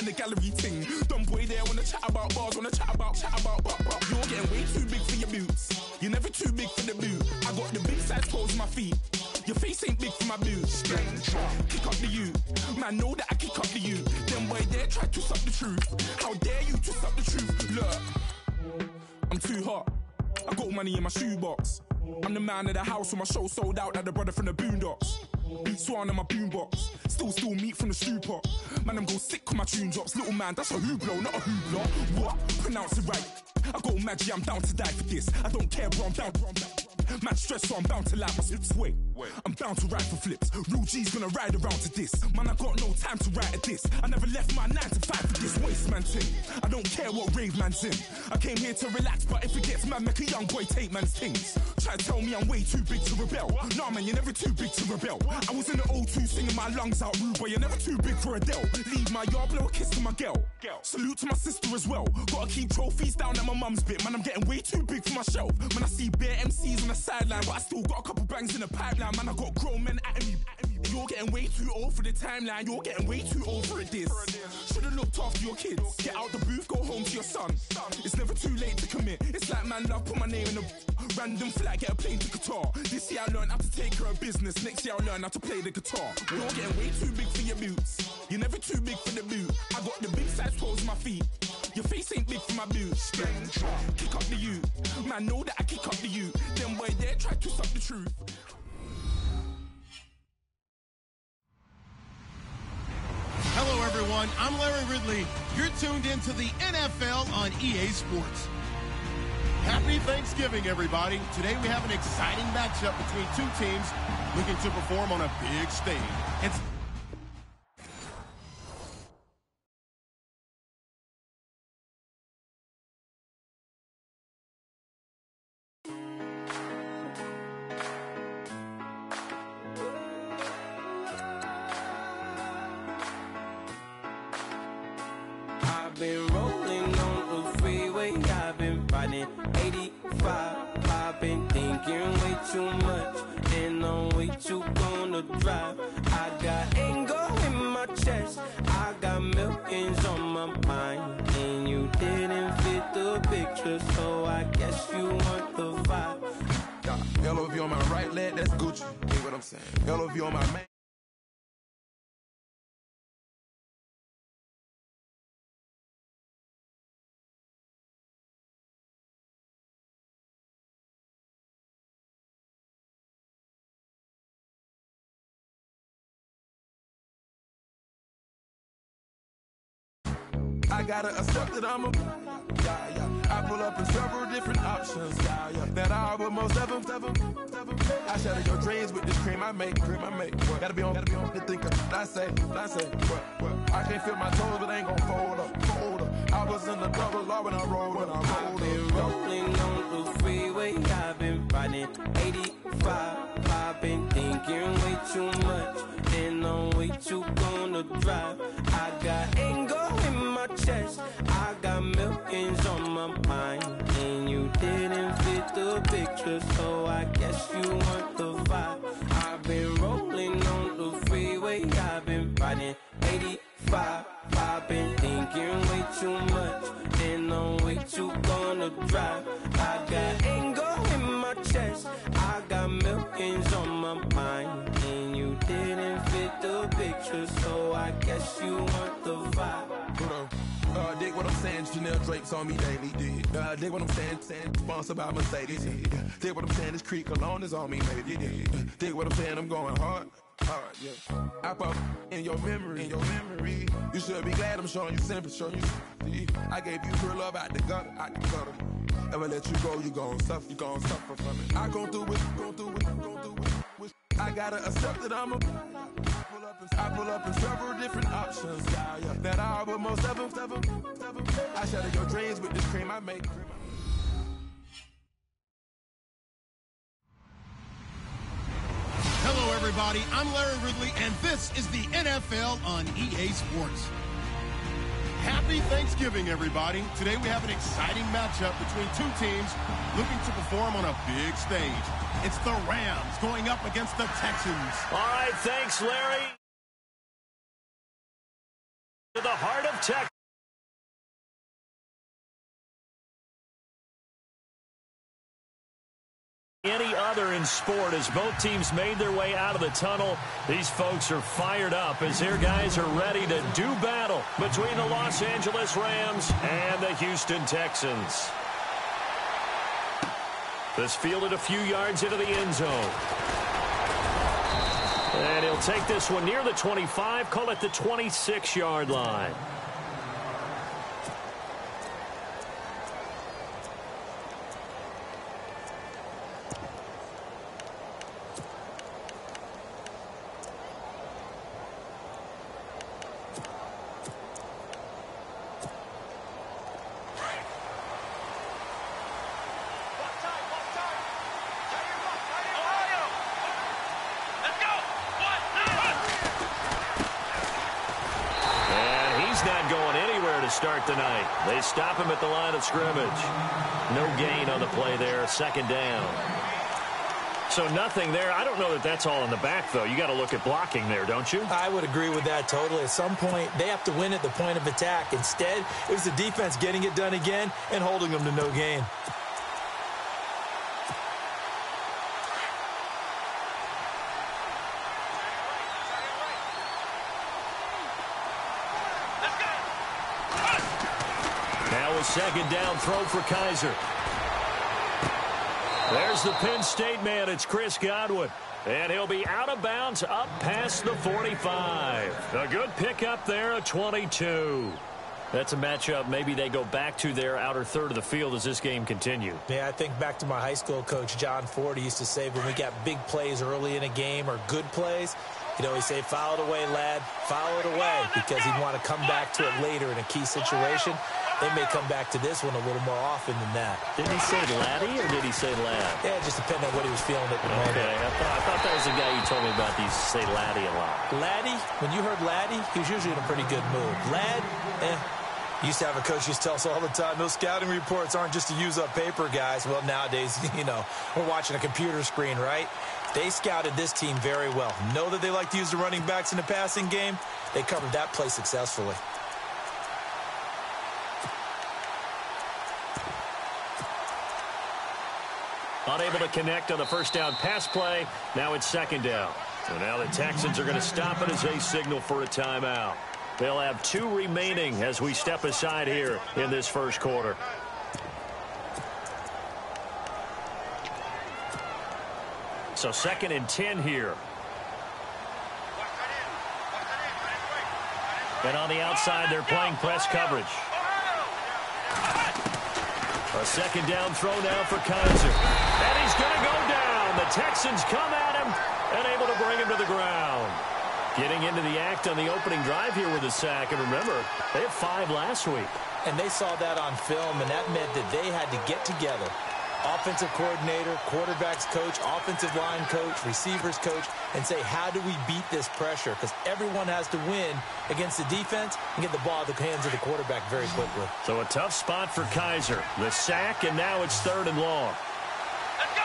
in the gallery ting. Dumb boy there wanna chat about bars, wanna chat about. You're getting way too big for your boots. You're never too big for the boot. I got the big size toes on my feet. Your face ain't big for my boots. Kick up the you. Man, know that I kick up the you. Them boy there try to suck the truth. How dare you to suck the truth? Look, I'm too hot. I got money in my shoebox. I'm the man of the house when my show sold out like the brother from the Boondocks. Beat Swan in my boombox. Still meat from the stew pot. Man, I'm go sick when my tune drops. Little man, that's a hooplo, not a hoopla. What? Pronounce it right. I got magic, I'm down to die for this. I don't care, bro, I'm down. Man stress, so I'm bound to like my slips. Wait, I'm bound to ride for flips. Real G's gonna ride around to this. Man, I got no time to write at this. I never left my 9 to 5 for this waste man thing. I don't care what rave man's in. I came here to relax, but if it gets mad, make a young boy take man's things. Try to tell me I'm way too big to rebel. Nah, man, you're never too big to rebel. I was in the O2 singing my lungs out, rude boy, you're never too big for Adele. Leave my yard, blow a kiss to my girl. Salute to my sister as well. Gotta keep trophies down at my mum's bit. Man, I'm getting way too big for my shelf. Man, I see bare MCs on the sideline, but I still got a couple bangs in the pipeline. Man, I got grown men at me. You're getting way too old for the timeline. You're getting way too old for a diss. Should've looked after your kids. Get out the booth, go home to your son. It's never too late to commit. It's like man love, put my name in a random flag, get a plane to Qatar. This year I learned how to take care of business. Next year I'll learn how to play the guitar. You're getting way too big for your boots. You're never too big for the boot. I got the big size toes on my feet. Your face ain't big for my boots. Kick up the you. Man, know that I kick up the you. Them boy there try to suck the truth. Hello, everyone. I'm Larry Ridley. You're tuned into the NFL on EA Sports. Happy Thanksgiving, everybody. Today we have an exciting matchup between two teams looking to perform on a big stage. I've been rolling on the freeway, I've been riding 85. I've been thinking way too much, and I'm way too gonna drive. I got anger in my chest, I got millions on my mind, and you didn't fit the picture, so I guess you want the vibe. LOV on my right leg, that's Gucci. Hear what I'm saying? LOV on my main. I gotta accept that I'm a I pull up in several different options. That I would most ever. I shatter your dreams with this cream I make. What? Gotta be on the thinker. I say. What? I can't feel my toes, but ain't gon' fold up. I was in the double R when I rolled. I've been rolling on the freeway, I've been riding 85. I've been thinking way too much, and I'm way too gonna drive. I got anger in my chest, I got millions on my mind, and you didn't fit the picture, so I guess you want the vibe. I've been rolling on the freeway, I've been riding 85. I've been thinking way too much, and I'm way too gonna drive. I got anger in my chest, I got millions on my mind, and you didn't fit the picture, so I guess you want the vibe. Dig what I'm saying, Chanel drapes on me daily. Dig what I'm saying, sponsored by Mercedes. Dig what I'm saying, this Creek Cologne is on me, maybe. Dig what I'm saying, I'm going hard. Yeah. I pop in your memory. You should be glad I'm showing you sympathy. I gave you pure love out the gutter. Ever let you go, you gon' suffer. From it. I gon' do it. I gotta accept that I'm a. I pull up in several different options. That I would most ever. I shatter your dreams with this cream I make. Hello, everybody. I'm Larry Ridley, and this is the NFL on EA Sports. Happy Thanksgiving, everybody. Today we have an exciting matchup between two teams looking to perform on a big stage. It's the Rams going up against the Texans. All right, thanks, Larry. the heart of Texas. Any other in sport as both teams made their way out of the tunnel. These folks are fired up as their guys are ready to do battle between the Los Angeles Rams and the Houston Texans. This fielded a few yards into the end zone. And he'll take this one near the 25, call it the 26-yard line. Start tonight. They stop him at the line of scrimmage. No gain on the play there. Second down. So nothing there. I don't know that that's all in the back, though. You got to look at blocking there, don't you? I would agree with that totally. At some point, they have to win at the point of attack. Instead, it was the defense getting it done again and holding them to no gain. Second down throw for Kaiser. There's the Penn State man. It's Chris Godwin. And he'll be out of bounds up past the 45. A good pickup there, a 22. That's a matchup maybe they go back to their outer third of the field as this game continues. Yeah, I think back to my high school coach, John Ford. He used to say when we got big plays early in a game or good plays, he'd always say, foul it away, lad, foul it away, because he'd want to come back to it later in a key situation. They may come back to this one a little more often than that. Did he say laddie or did he say lad? Yeah, it just depended on what he was feeling at the moment. Okay, I thought that was the guy you told me about. These say laddie a lot. Laddie, when you heard laddie, he was usually in a pretty good mood. Lad, used to have a coach used to tell us all the time, those scouting reports aren't just to use up paper, guys. Well, nowadays, we're watching a computer screen, right? They scouted this team very well. Know that they like to use the running backs in the passing game. They covered that play successfully. Unable to connect on the first down pass play. Now it's second down. So now the Texans are going to stop it as they signal for a timeout. They'll have 2 remaining as we step aside here in this first quarter. So 2nd and 10 here. And on the outside, they're playing press coverage. A second down throw now for Kaiser. And he's going to go down. The Texans come at him and able to bring him to the ground. Getting into the act on the opening drive here with a sack. And remember, they had 5 last week. And they saw that on film, and that meant that they had to get together. Offensive coordinator, quarterbacks coach, offensive line coach, receivers coach, and say, how do we beat this pressure? Because everyone has to win against the defense and get the ball out of the hands of the quarterback very quickly. So a tough spot for Kaiser. The sack, and now it's 3rd and long. Let's go!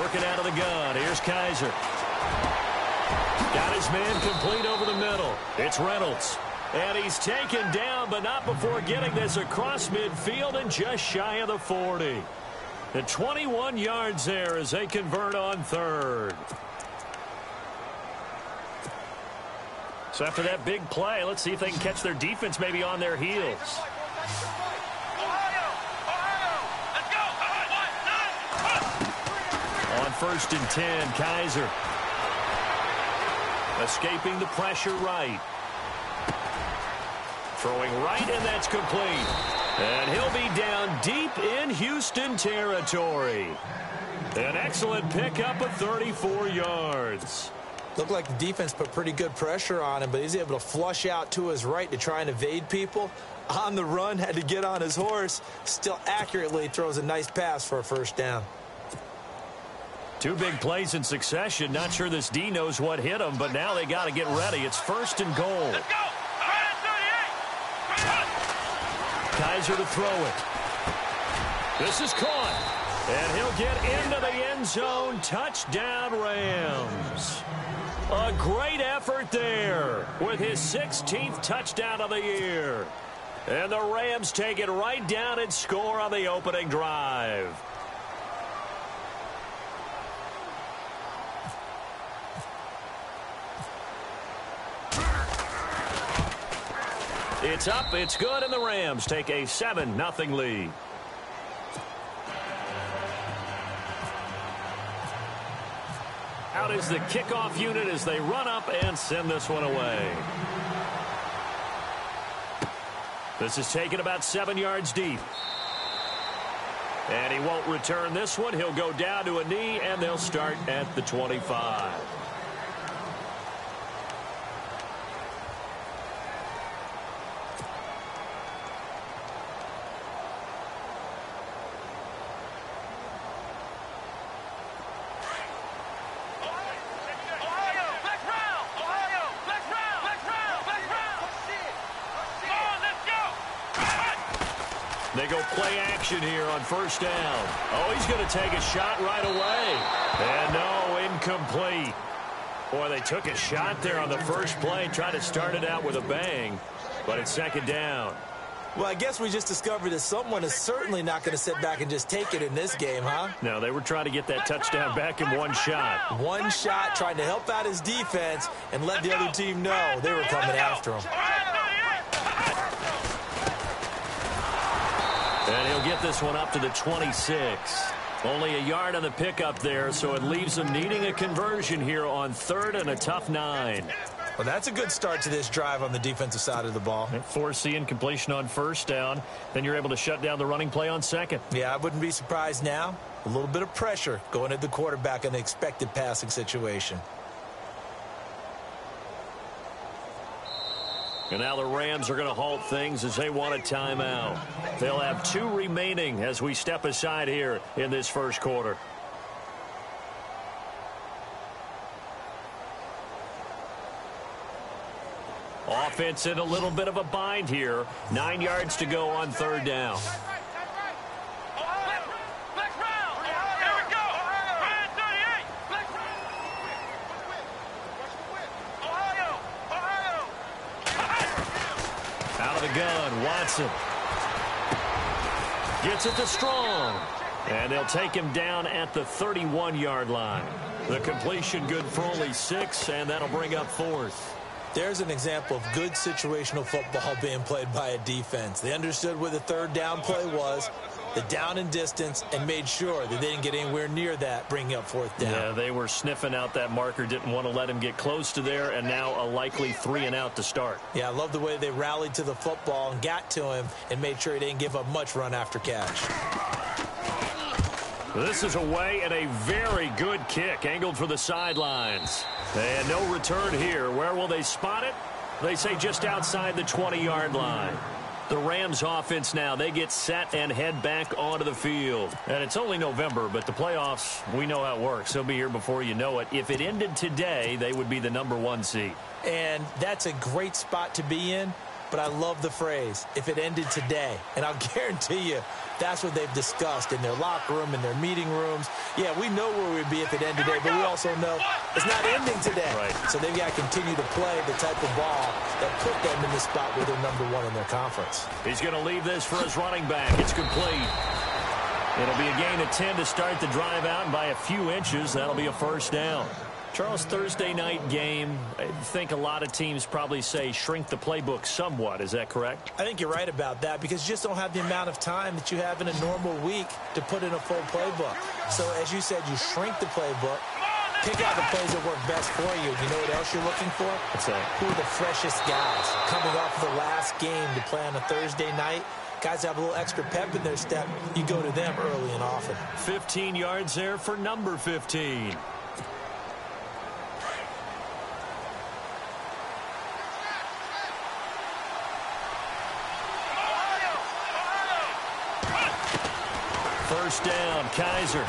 Working out of the gun. Here's Kaiser. Got his man complete over the middle. It's Reynolds. And he's taken down, but not before getting this across midfield and just shy of the 40. The 21 yards there as they convert on 3rd. So after that big play, let's see if they can catch their defense maybe on their heels. On 1st and 10, Kaiser. Escaping the pressure right. Throwing right, and that's complete. And he'll be down deep in Houston territory. An excellent pickup of 34 yards. Looked like the defense put pretty good pressure on him, but he's able to flush out to his right to try and evade people. On the run, had to get on his horse. Still accurately throws a nice pass for a first down. 2 big plays in succession. Not sure this D knows what hit him, but now they got to get ready. It's 1st and goal. Let's go! Kaiser to throw it. This is caught. And he'll get into the end zone. Touchdown, Rams. A great effort there with his 16th touchdown of the year. And the Rams take it right down and score on the opening drive. It's up, it's good, and the Rams take a 7-0 lead. Out is the kickoff unit as they run up and send this one away. This is taken about 7 yards deep. And he won't return this one. He'll go down to a knee, and they'll start at the 25. They go play action here on first down. Oh, he's going to take a shot right away. And no, incomplete. Boy, they took a shot there on the first play, tried to start it out with a bang, but it's second down. Well, I guess we just discovered that someone is certainly not going to sit back and just take it in this game, huh? No, they were trying to get that touchdown back in one shot. One shot, trying to help out his defense and let the other team know they were coming after him. And he'll get this one up to the 26. Only a yard on the pickup there, so it leaves them needing a conversion here on third and a tough 9. Well, that's a good start to this drive on the defensive side of the ball. Forcing completion on first down. Then you're able to shut down the running play on second. Yeah, I wouldn't be surprised now. A little bit of pressure going at the quarterback in an expected passing situation. And now the Rams are going to halt things as they want a timeout. They'll have 2 remaining as we step aside here in this first quarter. Offense in a little bit of a bind here. 9 yards to go on third down. Out of the gun, Watson. Gets it to Strong. And they'll take him down at the 31-yard line. The completion good for only 6, and that'll bring up fourth. There's an example of good situational football being played by a defense. They understood where the third down play was, the down and distance, and made sure that they didn't get anywhere near that, bringing up fourth down. Yeah, they were sniffing out that marker, didn't want to let him get close to there, and now a likely 3 and out to start. Yeah, I love the way they rallied to the football and got to him and made sure he didn't give up much run after catch. This is away and a very good kick, angled for the sidelines. And no return here. Where will they spot it? They say just outside the 20-yard line. The Rams offense now, they get set and head back onto the field. And it's only November, but the playoffs, we know how it works. They'll be here before you know it. If it ended today, they would be the #1 seed. And that's a great spot to be in, but I love the phrase, if it ended today. And I'll guarantee you, that's what they've discussed in their locker room, in their meeting rooms. Yeah, we know where we'd be if it ended today, but we also know it's not ending today. Right. So they've got to continue to play the type of ball that put them in the spot where they're #1 in their conference. He's going to leave this for his running back. It's complete. It'll be a gain of 10 to start the drive out, and by a few inches, that'll be a first down. Charles, Thursday night game, I think a lot of teams probably say shrink the playbook somewhat. Is that correct? I think you're right about that because you just don't have the amount of time that you have in a normal week to put in a full playbook. So, as you said, you shrink the playbook, pick out the plays that work best for you. You know what else you're looking for? What's that? Who are the freshest guys coming off of the last game to play on a Thursday night? Guys have a little extra pep in their step. You go to them early and often. 15 yards there for number 15. First down, Kaiser.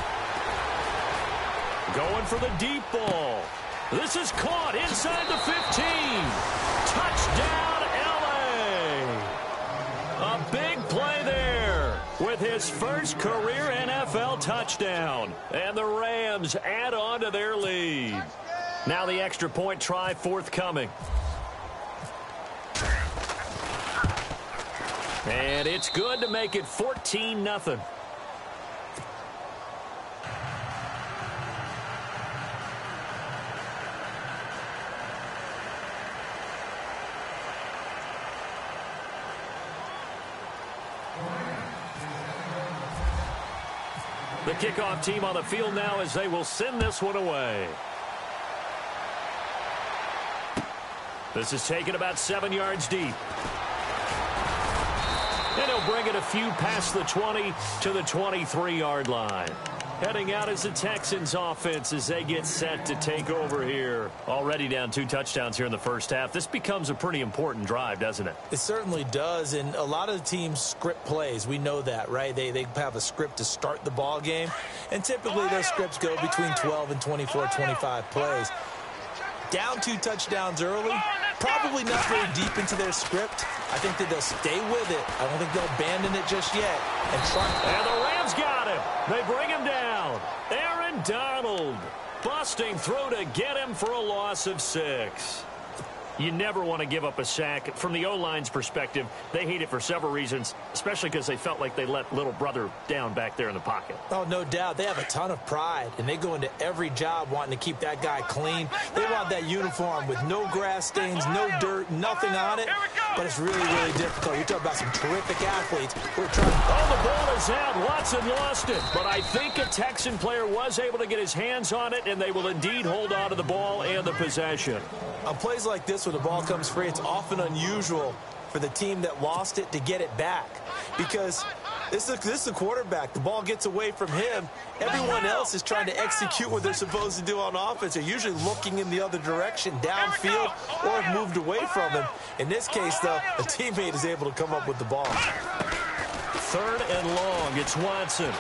Going for the deep ball. This is caught inside the 15. Touchdown, L.A. A big play there with his first career NFL touchdown. And the Rams add on to their lead. Now the extra point try forthcoming. And it's good to make it 14-0. The kickoff team on the field now as they will send this one away. This is taken about 7 yards deep. And he'll bring it a few past the 20 to the 23-yard line. Heading out is the Texans offense as they get set to take over here. Already down 2 touchdowns here in the first half. This becomes a pretty important drive, doesn't it? It certainly does, and a lot of the teams script plays. We know that, right? They have a script to start the ball game, and typically those scripts go between 12 and 24, 25 plays. Down 2 touchdowns early, probably not very deep into their script. I think that they'll stay with it. I don't think they'll abandon it just yet. And the Rams got him. They bring him down. Aaron Donald busting through to get him for a loss of 6. You never want to give up a sack. From the O-line's perspective, they hate it for several reasons, especially because they felt like they let little brother down back there in the pocket. Oh, no doubt. They have a ton of pride, and they go into every job wanting to keep that guy clean. They want that uniform with no grass stains, no dirt, nothing on it. But it's really, really difficult. You talk about some terrific athletes who are trying. Oh, the ball is out. Watson lost it. But I think a Texan player was able to get his hands on it, and they will indeed hold on to the ball and the possession. On plays like this, when the ball comes free, it's often unusual for the team that lost it to get it back. Because this is a quarterback. The ball gets away from him. Everyone else is trying to execute what they're supposed to do on offense. They're usually looking in the other direction, downfield, or have moved away from him. In this case, though, a teammate is able to come up with the ball. 3rd and long. It's Watson.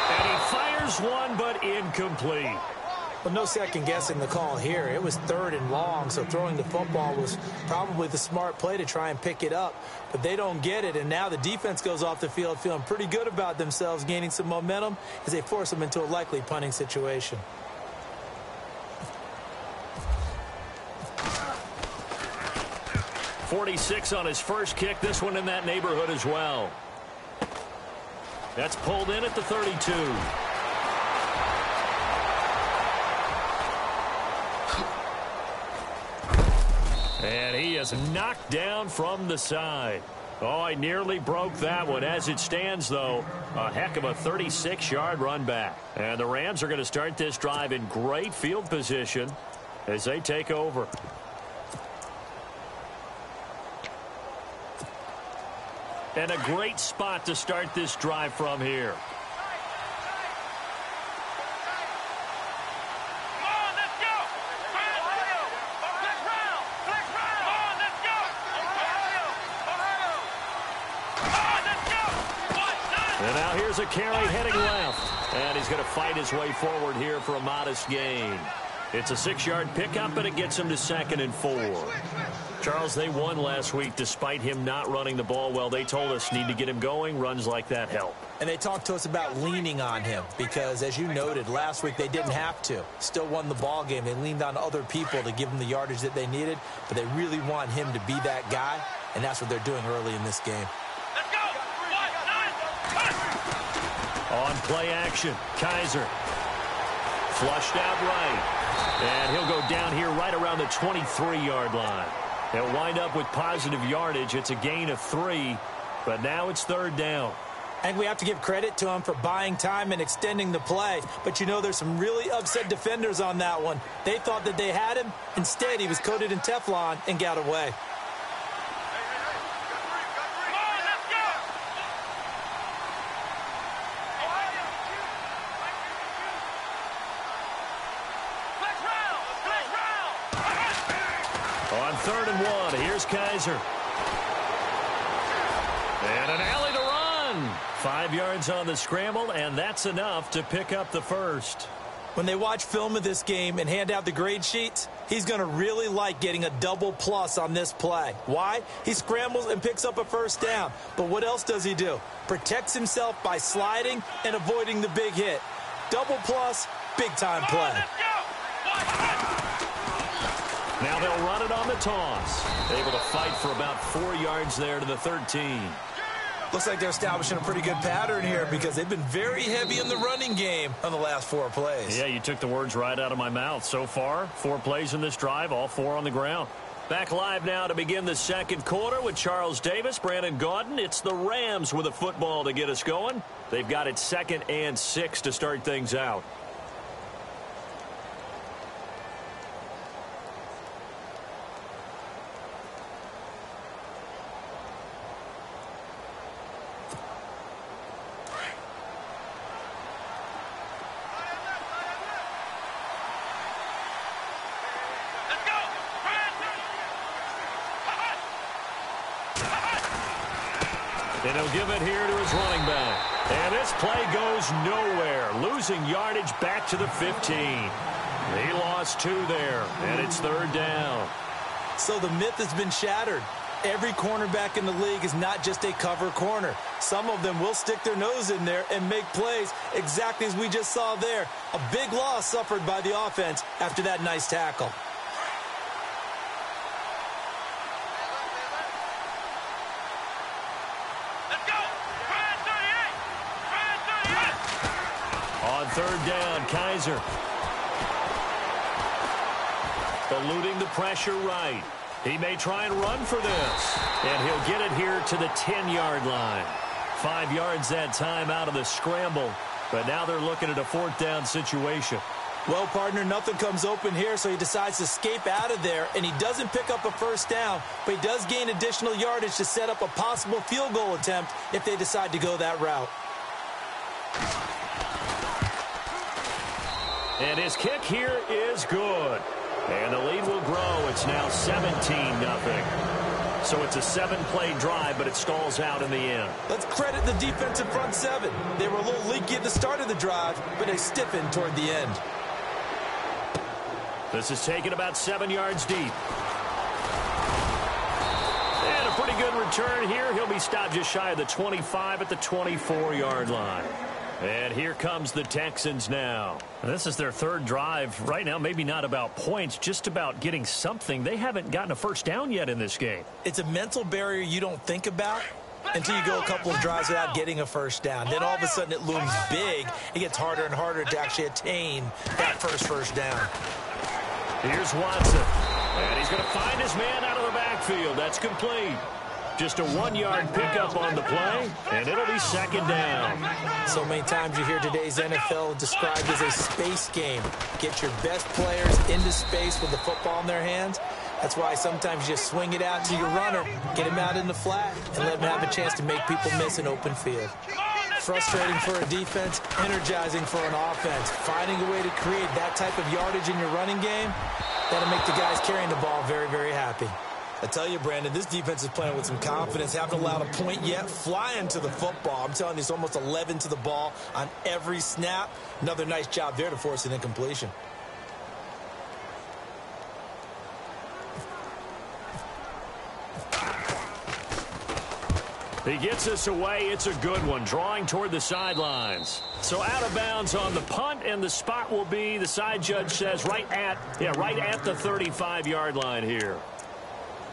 And he fires one, but incomplete. Well, no second-guessing the call here. It was 3rd and long, so throwing the football was probably the smart play to try and pick it up. But they don't get it, and now the defense goes off the field feeling pretty good about themselves, gaining some momentum as they force them into a likely punting situation. .46 on his first kick. This one in that neighborhood as well. That's pulled in at the 32. And he is knocked down from the side. Oh, I nearly broke that one. As it stands, though, a heck of a 36-yard run back. And the Rams are going to start this drive in great field position as they take over. And a great spot to start this drive from here. And now here's a carry heading left. And he's going to fight his way forward here for a modest gain. It's a 6-yard pickup, and it gets him to 2nd and 4. Charles, they won last week despite him not running the ball well. They told us need to get him going. Runs like that help. And they talked to us about leaning on him because, as you noted, last week they didn't have to. Still won the ball game. They leaned on other people to give them the yardage that they needed, but they really want him to be that guy, and that's what they're doing early in this game. On play action, Kaiser. Flushed out right. And he'll go down here right around the 23-yard line. They'll wind up with positive yardage. It's a gain of 3, but now it's 3rd down. And we have to give credit to him for buying time and extending the play. But, you know, there's some really upset defenders on that one. They thought that they had him. Instead, he was coated in Teflon and got away. On 3rd and 1, here's Kaiser. And an alley to run. 5 yards on the scramble, and that's enough to pick up the first. When they watch film of this game and hand out the grade sheets, he's going to really like getting a double plus on this play. Why? He scrambles and picks up a 1st down. But what else does he do? Protects himself by sliding and avoiding the big hit. Double plus, big-time play. Now they'll run it on the toss. Able to fight for about 4 yards there to the 13. Looks like they're establishing a pretty good pattern here because they've been very heavy in the running game on the last 4 plays. Yeah, you took the words right out of my mouth. So far, 4 plays in this drive, all 4 on the ground. Back live now to begin the second quarter with Charles Davis, Brandon Gaudin. It's the Rams with a football to get us going. They've got it 2nd and 6 to start things out. And he'll give it here to his running back. And this play goes nowhere. Losing yardage back to the 15. He lost 2 there, and it's 3rd down. So the myth has been shattered. Every cornerback in the league is not just a cover corner. Some of them will stick their nose in there and make plays exactly as we just saw there. A big loss suffered by the offense after that nice tackle. On 3rd down, Kaiser. Eluding the pressure right. He may try and run for this. And he'll get it here to the 10-yard line. 5 yards that time out of the scramble. But now they're looking at a 4th down situation. Well, partner, nothing comes open here, so he decides to escape out of there, and he doesn't pick up a 1st down, but he does gain additional yardage to set up a possible field goal attempt if they decide to go that route. And his kick here is good. And the lead will grow. It's now 17-0. So it's a 7-play drive, but it stalls out in the end. Let's credit the defensive front 7. They were a little leaky at the start of the drive, but they stiffened toward the end. This is taken about 7 yards deep. And a pretty good return here. He'll be stopped just shy of the 25 at the 24-yard line. And here comes the Texans now. This is their 3rd drive. Right now, maybe not about points, just about getting something. They haven't gotten a 1st down yet in this game. It's a mental barrier you don't think about until you go a couple of drives without getting a 1st down. Then all of a sudden it looms big. It gets harder and harder to actually attain that first down. Here's Watson. And he's going to find his man out of the backfield. That's complete. Just a 1-yard pickup on the play, and it'll be 2nd down. So many times you hear today's NFL described as a space game. Get your best players into space with the football in their hands. That's why sometimes you swing it out to your runner, get him out in the flat, and let him have a chance to make people miss an open field. Frustrating for a defense, energizing for an offense. Finding a way to create that type of yardage in your running game, that'll make the guys carrying the ball very, very happy. I tell you, Brandon, this defense is playing with some confidence. Haven't allowed a point yet. Flying to the football. I'm telling you, it's almost 11 to the ball on every snap. Another nice job there to force an incompletion. He gets us away. It's a good one, drawing toward the sidelines. So out of bounds on the punt, and the spot will be, the side judge says, right at the 35-yard line here.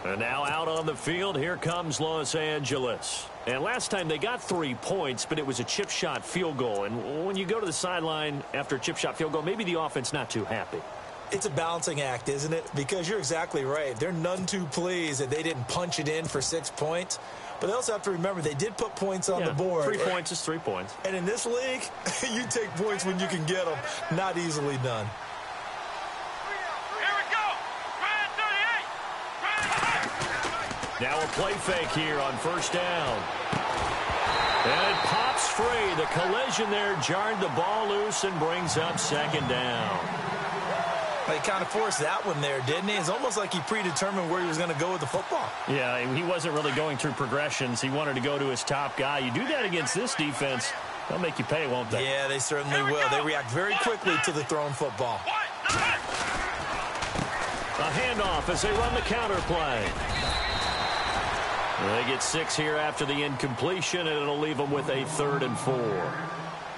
And now out on the field, here comes Los Angeles. And last time they got 3 points, but it was a chip shot field goal. And when you go to the sideline after a chip shot field goal, maybe the offense not too happy. It's a balancing act, isn't it? Because you're exactly right. They're none too pleased that they didn't punch it in for 6 points. But they also have to remember they did put points on the board. 3 points is 3 points. And in this league, you take points when you can get them. Not easily done. Now a play fake here on 1st down. And it pops free. The collision there jarred the ball loose and brings up 2nd down. He kind of forced that one there, didn't he? It's almost like he predetermined where he was going to go with the football. Yeah, he wasn't really going through progressions. He wanted to go to his top guy. You do that against this defense, they'll make you pay, won't they? Yeah, they certainly will. They react very quickly to the thrown football. A handoff as they run the counter play. They get 6 here after the incompletion, and it'll leave them with a 3rd and 4.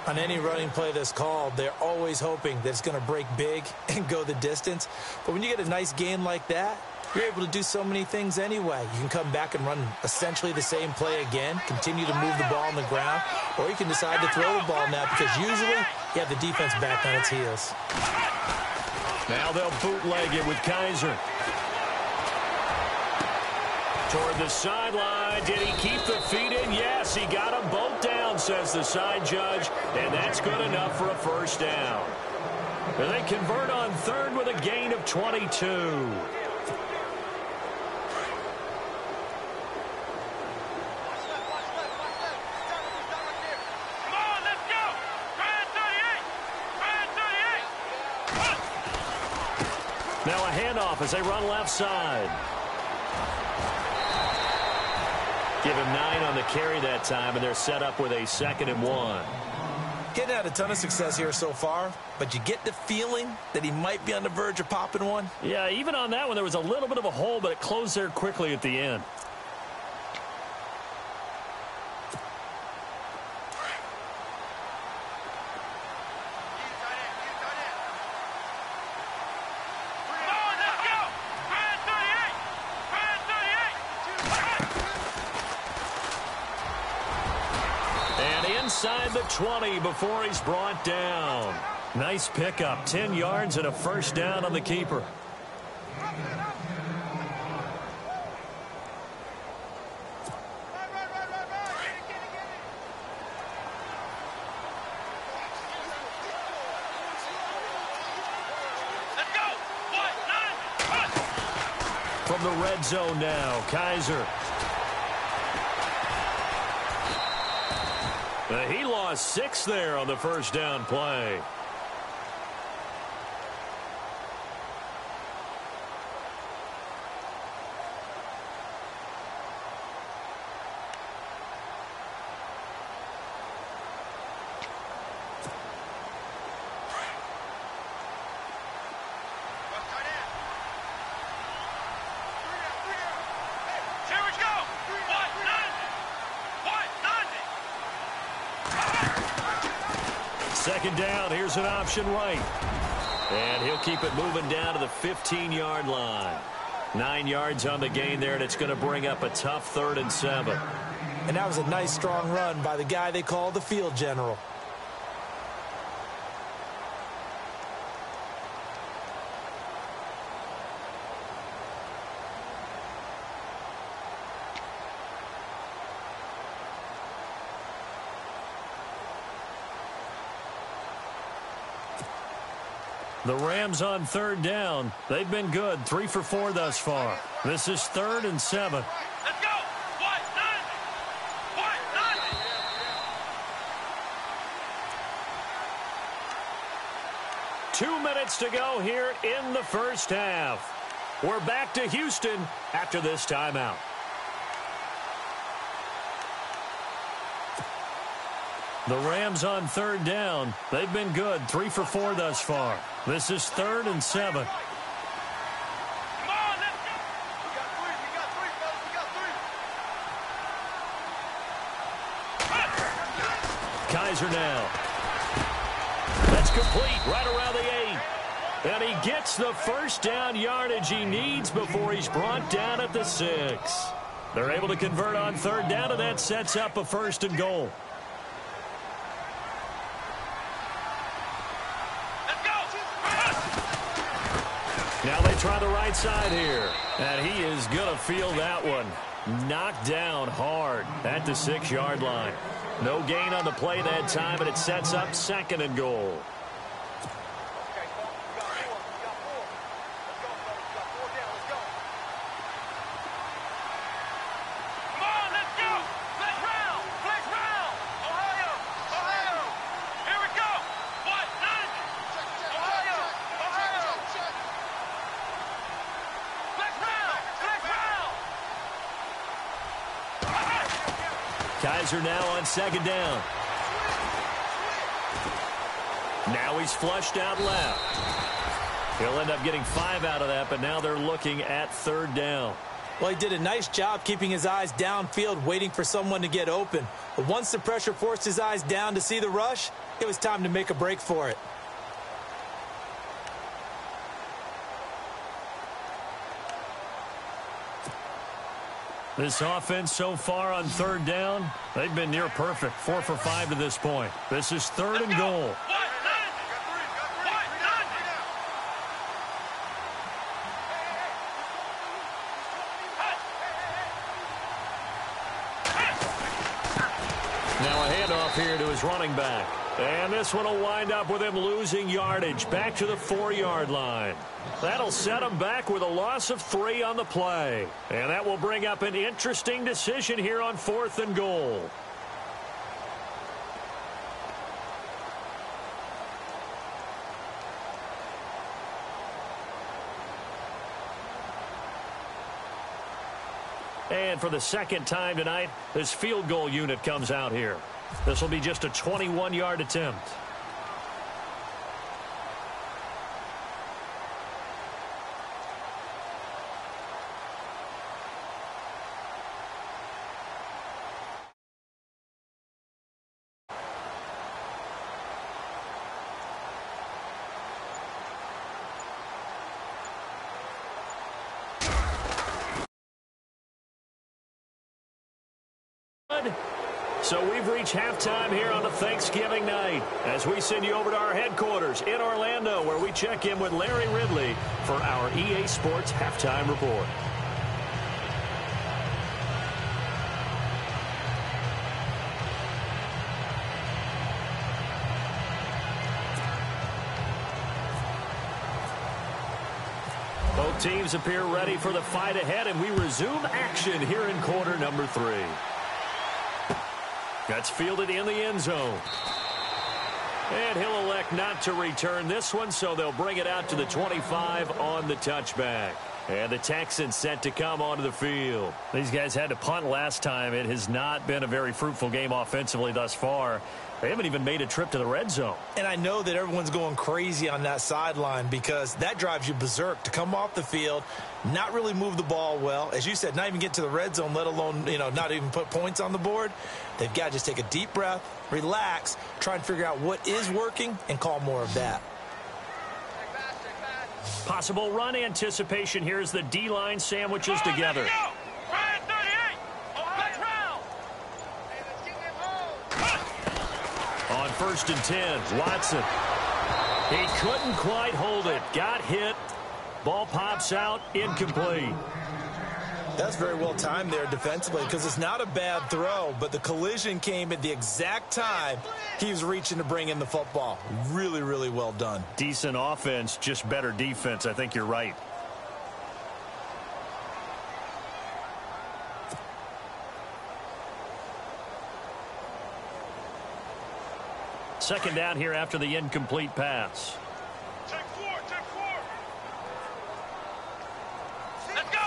On any running play that's called, they're always hoping that it's going to break big and go the distance. But when you get a nice gain like that, you're able to do so many things anyway. You can come back and run essentially the same play again, continue to move the ball on the ground, or you can decide to throw the ball now because usually you have the defense back on its heels. Now they'll bootleg it with Kaiser. Toward the sideline. Did he keep the feet in? Yes, he got them both down, says the side judge, and that's good enough for a first down. And they convert on third with a gain of 22. Now a handoff as they run left side. Give him 9 on the carry that time, and they're set up with a 2nd and 1. Getting had a ton of success here so far, but you get the feeling that he might be on the verge of popping one. Yeah, even on that one, there was a little bit of a hole, but it closed there quickly at the end. Inside the 20 before he's brought down. Nice pickup, 10 yards and a first down on the keeper. From the red zone now, Kaiser. He lost 6 there on the first down play. Second down, here's an option right. And he'll keep it moving down to the 15-yard line. 9 yards on the gain there, and it's going to bring up a tough 3rd and 7. And that was a nice, strong run by the guy they call the field general. The Rams on 3rd down. They've been good, 3 for 4 thus far. This is 3rd and 7. Let's go! What? 2 minutes to go here in the first half. We're back to Houston after this timeout. The Rams on 3rd down. They've been good, 3 for 4 thus far. This is 3rd and 7. Come on, let's go! We got 3, fellas, we got 3. Kaiser now. That's complete right around the 8. And he gets the first down yardage he needs before he's brought down at the 6. They're able to convert on 3rd down, and that sets up a 1st and goal. Now they try the right side here. And he is going to feel that one. Knocked down hard at the 6-yard line. No gain on the play that time, and it sets up 2nd and goal. Kaiser now on 2nd down. Now he's flushed out left. He'll end up getting 5 out of that, but now they're looking at 3rd down. Well, he did a nice job keeping his eyes downfield, waiting for someone to get open. But once the pressure forced his eyes down to see the rush, it was time to make a break for it. This offense so far on third down, they've been near perfect. 4 for 5 to this point. This is third and goal. Now a handoff here to his running back. And this one will wind up with him losing yardage back to the 4-yard line. That'll set him back with a loss of 3 on the play. And that will bring up an interesting decision here on 4th and goal. And for the second time tonight, this field goal unit comes out here. This will be just a 21-yard attempt. So we've reached halftime here on a Thanksgiving night as we send you over to our headquarters in Orlando, where we check in with Larry Ridley for our EA Sports Halftime Report. Both teams appear ready for the fight ahead, and we resume action here in quarter number 3. That's fielded in the end zone. And he'll elect not to return this one, so they'll bring it out to the 25 on the touchback. And the Texans set to come onto the field. These guys had to punt last time. It has not been a very fruitful game offensively thus far. They haven't even made a trip to the red zone. And I know that everyone's going crazy on that sideline because that drives you berserk to come off the field, not really move the ball well. As you said, not even get to the red zone, let alone, not even put points on the board. They've got to just take a deep breath, relax, try and figure out what is working, and call more of that. Possible run anticipation here as the D-line sandwiches together. On 1st and 10, Watson. He couldn't quite hold it. Got hit. Ball pops out, incomplete. That's very well timed there defensively because it's not a bad throw, but the collision came at the exact time he was reaching to bring in the football. Really, really well done. Decent offense, just better defense. I think you're right. Second down here after the incomplete pass. Check 4. Let's go.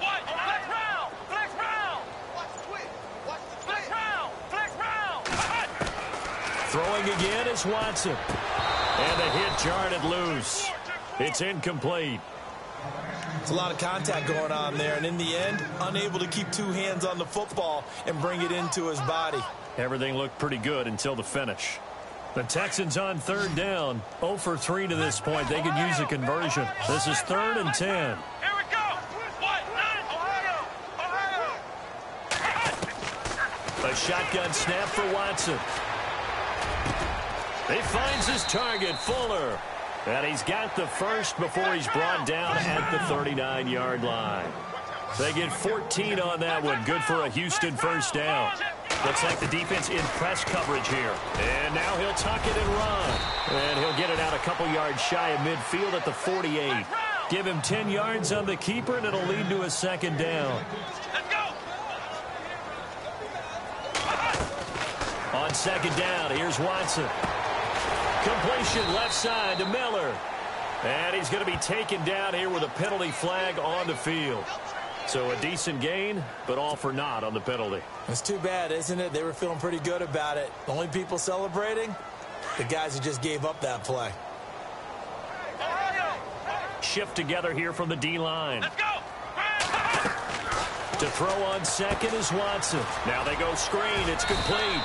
What? Flex round. Watch the twist. Flex round. Throwing again is Watson. And the hit jarred loose. It's incomplete. It's a lot of contact going on there, and in the end, unable to keep 2 hands on the football and bring it into his body. Everything looked pretty good until the finish. The Texans on third down. 0 for 3 to this point. They could use a conversion. This is 3rd and 10. Here we go. A shotgun snap for Watson. He finds his target, Fuller. And he's got the first before he's brought down at the 39-yard line. They get 14 on that one. Good for a Houston first down. Looks like the defense in press coverage here. And now he'll tuck it and run. And he'll get it out a couple yards shy of midfield at the 48. Give him 10 yards on the keeper, and it'll lead to a second down. Let's go. On second down, here's Watson. Completion left side to Miller. And he's going to be taken down here with a penalty flag on the field. So a decent gain, but all for naught on the penalty. It's too bad, isn't it? They were feeling pretty good about it. The only people celebrating, the guys who just gave up that play. Shift together here from the D-line. Let's go. To throw on second is Watson. Now they go screen. It's complete.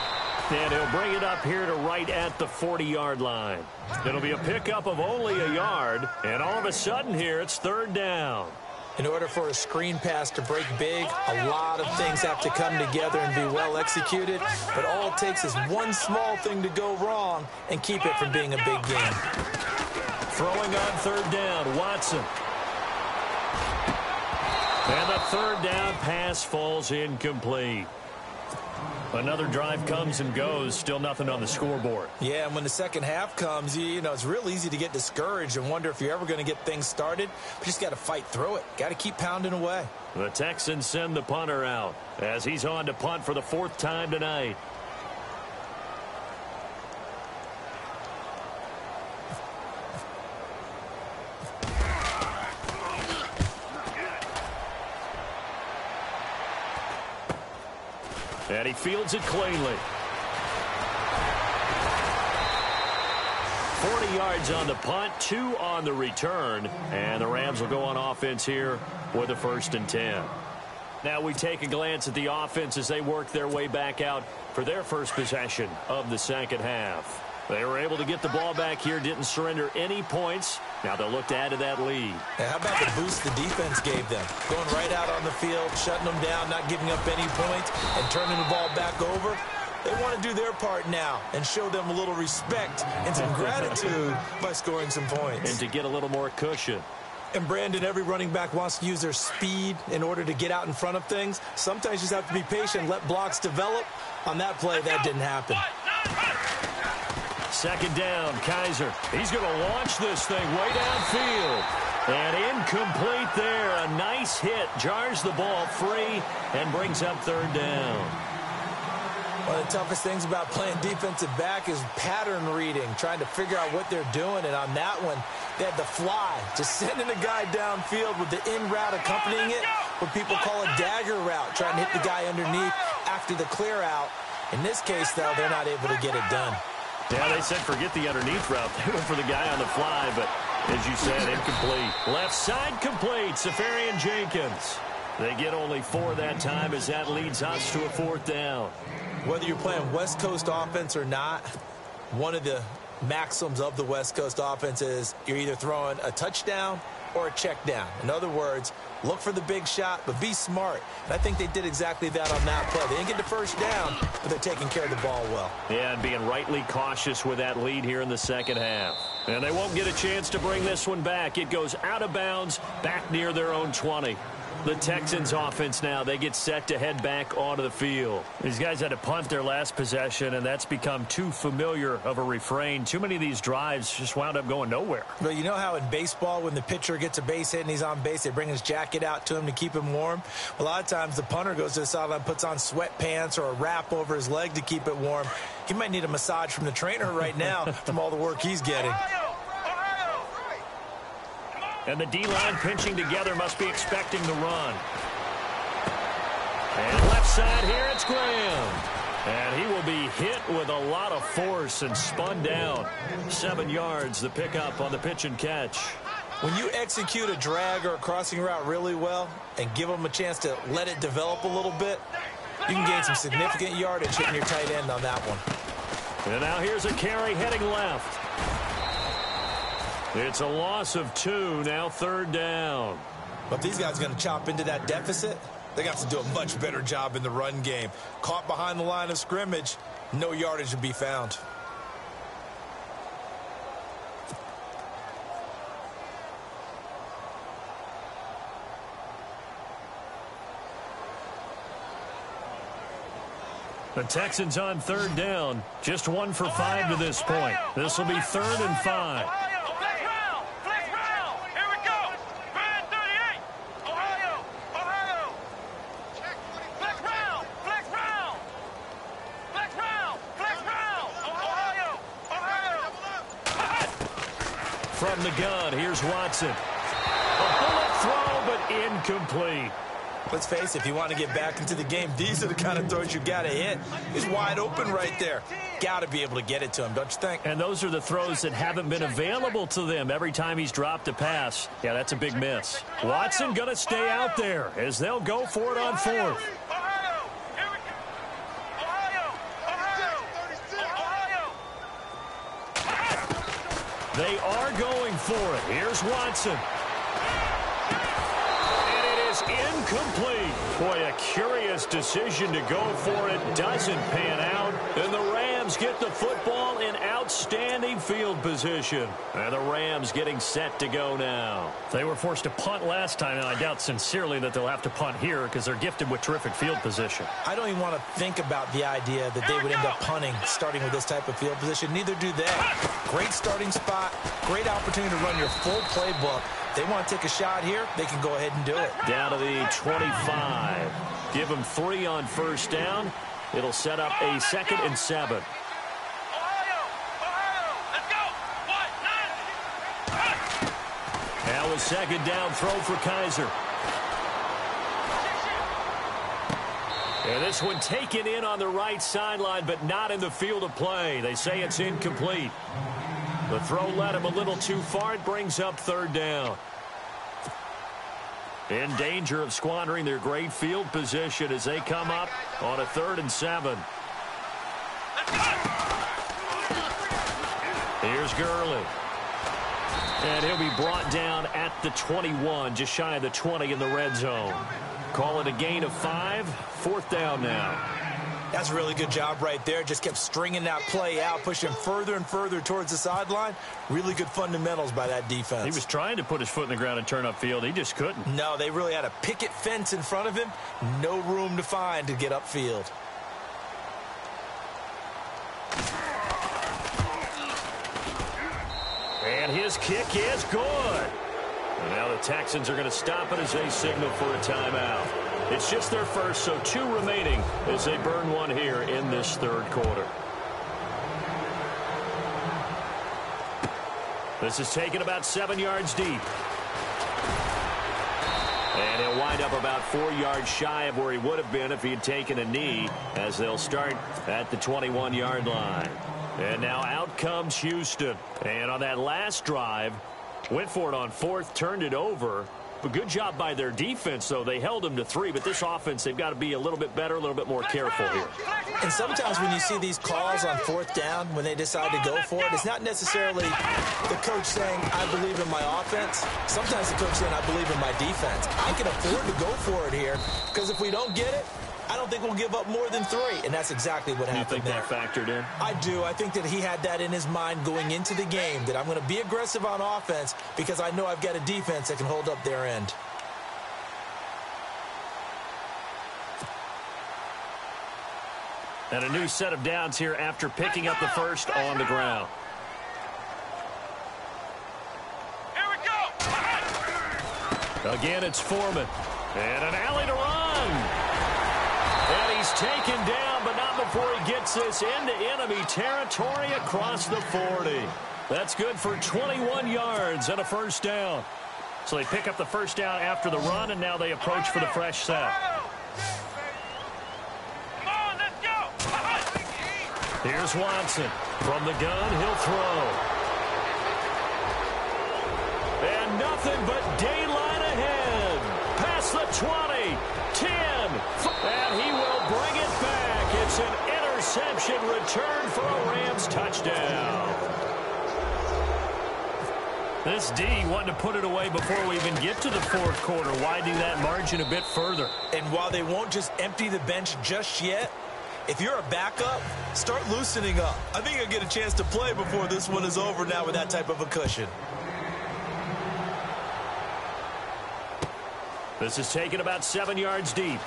And he'll bring it up here to right at the 40-yard line. It'll be a pickup of only a yard, and all of a sudden here it's third down. In order for a screen pass to break big, a lot of things have to come together and be well executed, but all it takes is one small thing to go wrong and keep it from being a big game. Throwing on third down, Watson. And the third down pass falls incomplete. Another drive comes and goes, still nothing on the scoreboard. Yeah, and when the second half comes, you know, it's real easy to get discouraged and wonder if you're ever going to get things started. But you just got to fight through it. Got to keep pounding away. The Texans send the punter out as he's on to punt for the fourth time tonight. And he fields it cleanly. 40 yards on the punt, 2 on the return. And the Rams will go on offense here with a 1st and 10. Now we take a glance at the offense as they work their way back out for their first possession of the second half. They were able to get the ball back here, didn't surrender any points. Now they'll look to add to that lead. How about the boost the defense gave them? Going right out on the field, shutting them down, not giving up any points, and turning the ball back over. They want to do their part now and show them a little respect and some gratitude by scoring some points. And to get a little more cushion. And, Brandon, every running back wants to use their speed in order to get out in front of things. Sometimes you just have to be patient, let blocks develop. On that play, that didn't happen. Second down, Kaiser. He's going to launch this thing way downfield. And incomplete there. A nice hit. Jars the ball free and brings up third down. One of the toughest things about playing defensive back is pattern reading, trying to figure out what they're doing. And on that one, they had the fly, just sending a guy downfield with the in route accompanying it, what people call a dagger route, trying to hit the guy underneath after the clear out. In this case, though, they're not able to get it done. Yeah, they said forget the underneath route. They went for the guy on the fly, but as you said, incomplete. Left side complete, Safarian Jenkins. They get only 4 that time as that leads us to a 4th down. Whether you're playing West Coast offense or not, one of the maxims of the West Coast offense is you're either throwing a touchdown or a check down. In other words, look for the big shot, but be smart. And I think they did exactly that on that play. They didn't get the first down, but they're taking care of the ball well. Yeah, and being rightly cautious with that lead here in the second half. And they won't get a chance to bring this one back. It goes out of bounds back near their own 20. The Texans offense now, they get set to head back onto the field. These guys had to punt their last possession, and that's become too familiar of a refrain. Too many of these drives just wound up going nowhere. But you know how in baseball, when the pitcher gets a base hit and he's on base, they bring his jacket out to him to keep him warm? A lot of times the punter goes to the sideline, puts on sweatpants or a wrap over his leg to keep it warm. He might need a massage from the trainer right now from all the work he's getting. And the D-line pinching together must be expecting the run. And left side here, it's Graham. And he will be hit with a lot of force and spun down. 7 yards, the pickup on the pitch and catch. When you execute a drag or a crossing route really well and give them a chance to let it develop a little bit, you can gain some significant yardage hitting your tight end on that one. And now here's a carry heading left. It's a loss of 2, now third down. But if these guys are going to chop into that deficit, they got to do a much better job in the run game. Caught behind the line of scrimmage, no yardage to be found. The Texans on third down, just 1 for 5 to this point. This will be 3rd and 5. From the gun, here's Watson. A bullet throw, but incomplete. Let's face it, if you want to get back into the game, these are the kind of throws you got to hit. He's wide open right there. Got to be able to get it to him, don't you think? And those are the throws that haven't been available to them every time he's dropped a pass. Yeah, that's a big miss. Watson going to stay out there as they'll go for it on 4th. They are going for it. Here's Watson. And it is incomplete. Boy, a curious decision to go for it. Doesn't pan out. And the Rams get the football in outstanding field position. And the Rams getting set to go now. They were forced to punt last time, and I doubt sincerely that they'll have to punt here because they're gifted with terrific field position. I don't even want to think about the idea that they would end up punting starting with this type of field position. Neither do they. Great starting spot, great opportunity to run your full playbook. They want to take a shot here, they can go ahead and do it. Down to the 25. Give them 3 on first down. It'll set up a 2nd and 7. Ohio! Let's go! 1, 9! Now a 2nd down throw for Kaiser. And this one taken in on the right sideline, but not in the field of play. They say it's incomplete. The throw led him a little too far. It brings up 3rd down. In danger of squandering their great field position as they come up on a 3rd and 7. Here's Gurley. And he'll be brought down at the 21, just shy of the 20 in the red zone. Call it a gain of 5. 4th down now. That's a really good job right there. Just kept stringing that play out, pushing further and further towards the sideline. Really good fundamentals by that defense. He was trying to put his foot in the ground and turn upfield. He just couldn't. No, they really had a picket fence in front of him. No room to find to get upfield. And his kick is good. And now the Texans are going to stop it as they signal for a timeout. It's just their first, so 2 remaining as they burn one here in this 3rd quarter. This is taken about 7 yards deep. And he'll wind up about 4 yards shy of where he would have been if he had taken a knee, as they'll start at the 21-yard line. And now out comes Houston. And on that last drive, went for it on 4th, turned it over. But good job by their defense, though. They held them to 3, but this offense, they've got to be a little bit better, a little bit more careful here. And sometimes when you see these calls on 4th down, when they decide to go for it, it's not necessarily the coach saying, I believe in my offense. Sometimes the coach saying, I believe in my defense. I can afford to go for it here, because if we don't get it, I don't think we'll give up more than 3, and that's exactly what happened there. You think that factored in? I do. I think that he had that in his mind going into the game, that I'm going to be aggressive on offense because I know I've got a defense that can hold up their end. And a new set of downs here after picking up the first on the ground. Here we go! Again, it's Foreman. And an alley to run. And he's taken down, but not before he gets this into enemy territory across the 40. That's good for 21 yards and a 1st down. So they pick up the 1st down after the run, and now they approach for the fresh set. Come on, let's go! Here's Watson. From the gun, he'll throw. And nothing but daylight ahead. Past the 20, 10, and he will bring it back. It's an interception return for a Rams touchdown. This D wanting to put it away before we even get to the 4th quarter, widening that margin a bit further. And while they won't just empty the bench just yet, if you're a backup, start loosening up. I think you'll get a chance to play before this one is over now with that type of a cushion. This is taken about 7 yards deep.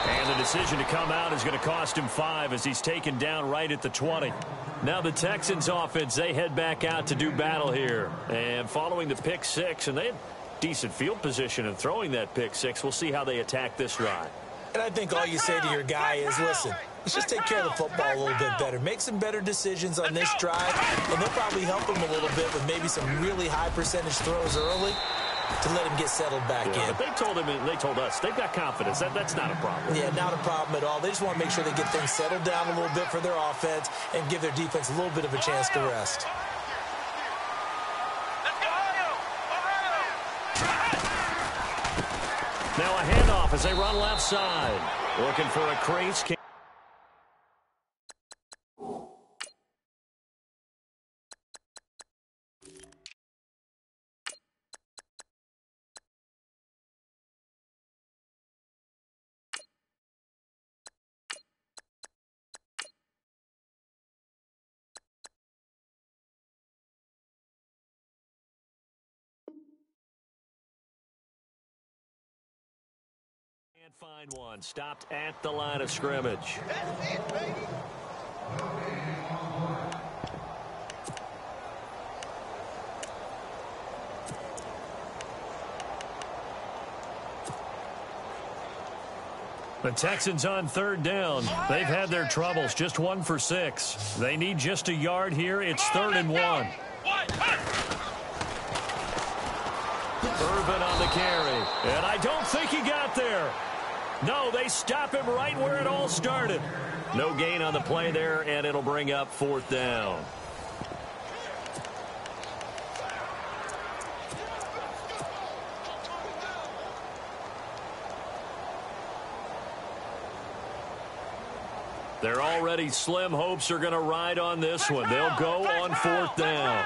And the decision to come out is going to cost him 5 as he's taken down right at the 20. Now the Texans offense, they head back out to do battle here. And following the pick 6, and they had decent field position in throwing that pick 6. We'll see how they attack this drive. And I think all you say to your guy is, listen, let's just take care of the football a little bit better. Make some better decisions on this drive, and they'll probably help him a little bit with maybe some really high percentage throws early to let him get settled back in. But they told him, and they told us, they've got confidence. That's not a problem. Yeah, not a problem at all. They just want to make sure they get things settled down a little bit for their offense and give their defense a little bit of a chance to rest. Now a handoff as they run left side. Looking for a crease. can't find one. Stopped at the line of scrimmage. That's it, baby. The Texans on third down. They've had their troubles, just 1 for 6. They need just a yard here. It's 3rd and 1. Irvin on the carry. And I don't think he got there. No, they stop him right where it all started. No gain on the play there, and it'll bring up 4th down. They're already slim hopes are going to ride on this one. They'll go on 4th down.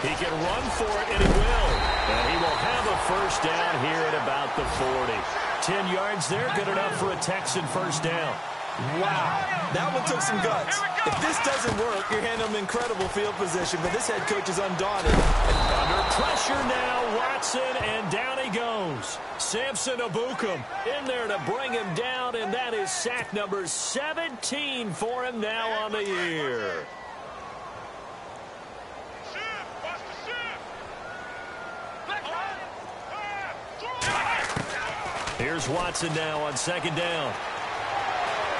He can run for it, and he will. And he will have a 1st down here at about the 40. 10 yards there, good enough for a Texan 1st down. Wow, that one took some guts. If this doesn't work, you're handing them incredible field position, but this head coach is undaunted. Under pressure now, Watson, and down he goes. Samson Abukum in there to bring him down, and that is sack number 17 for him now on the year. Here's Watson now on 2nd down.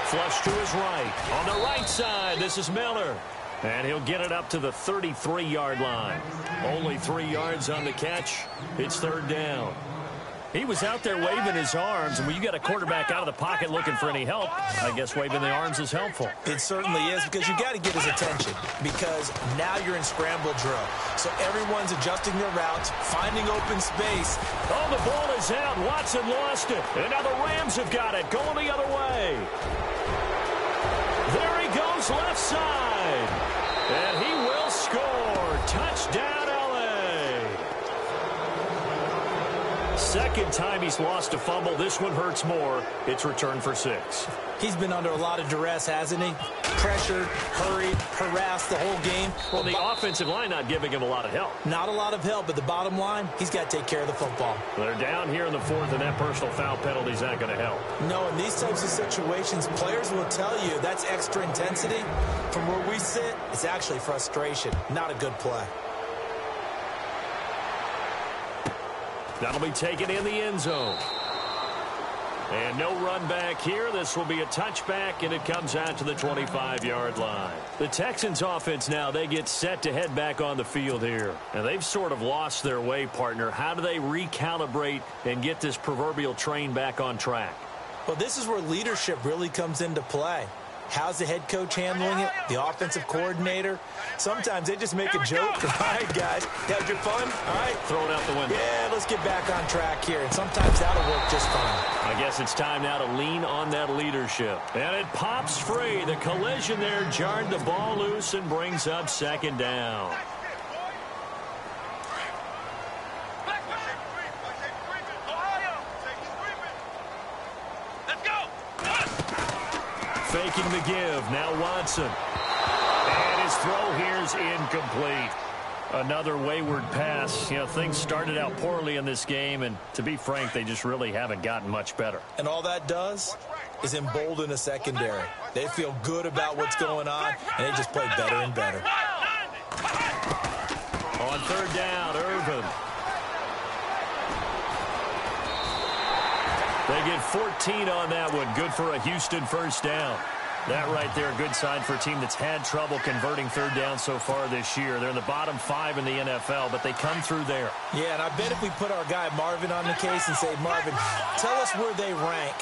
Flush to his right. On the right side, this is Miller. And he'll get it up to the 33-yard line. Only 3 yards on the catch. It's 3rd down. He was out there waving his arms, and when you got a quarterback out of the pocket looking for any help, I guess waving the arms is helpful. It certainly is, because you got to get his attention, because now you're in scramble drill. So everyone's adjusting their routes, finding open space. Oh, the ball is out. Watson lost it. And now the Rams have got it, going the other way. There he goes, left side. And he will score. Touchdown, L.A. Second time he's lost a fumble. This one hurts more. It's returned for 6. He's been under a lot of duress, hasn't he? Pressured, hurried, harassed the whole game. Well, the offensive line not giving him a lot of help. Not a lot of help, but the bottom line, he's got to take care of the football. They're down here in the 4th, and that personal foul penalty is not going to help. No, in these types of situations, players will tell you that's extra intensity. From where we sit, it's actually frustration, not a good play. That'll be taken in the end zone. And no run back here. This will be a touchback, and it comes out to the 25-yard line. The Texans offense now, they get set to head back on the field here. And they've sort of lost their way, partner. How do they recalibrate and get this proverbial train back on track? Well, this is where leadership really comes into play. How's the head coach handling it? The offensive coordinator? Sometimes they just make a joke. All right, guys, had your fun? All right. Throw it out the window. Yeah, let's get back on track here. And sometimes that'll work just fine. I guess it's time now to lean on that leadership. And it pops free. The collision there jarred the ball loose and brings up 2nd down. Faking the give. Now Watson. And his throw here's incomplete. Another wayward pass. You know, things started out poorly in this game, and to be frank, they just really haven't gotten much better. And all that does is embolden a secondary. They feel good about what's going on, and they just play better and better. On 3rd down, Irvin. They get 14 on that one. Good for a Houston 1st down. That right there, a good sign for a team that's had trouble converting 3rd down so far this year. They're in the bottom 5 in the NFL, but they come through there. Yeah, and I bet if we put our guy Marvin on the case and say, Marvin, tell us where they rank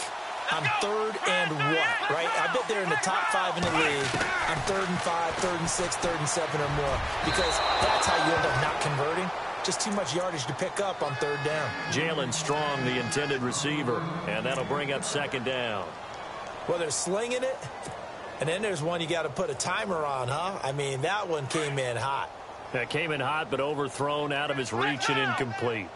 on 3rd and what, right? I bet they're in the top 5 in the league on 3rd and 5, 3rd and 6, 3rd and 7 or more, because that's how you end up not converting. Just too much yardage to pick up on 3rd down. Jalen Strong, the intended receiver, and that'll bring up 2nd down. Well, they're slinging it, and then there's one you got to put a timer on, huh? I mean, that one came in hot. That came in hot, but overthrown out of his reach and incomplete.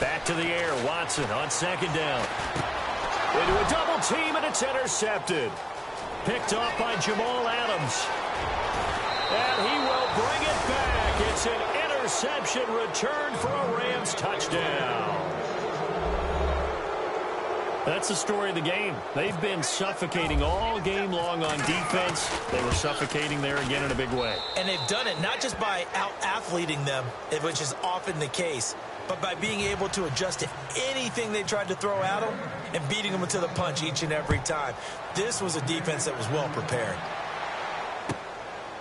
Back to the air, Watson on 2nd down. Into a double team, and it's intercepted. Picked off by Jamal Adams. And he will bring it back. It's an interception return for a Rams touchdown. That's the story of the game. They've been suffocating all game long on defense. They were suffocating there again in a big way. And they've done it not just by out-athleting them, which is often the case, but by being able to adjust to anything they tried to throw at them and beating them to the punch each and every time. This was a defense that was well prepared.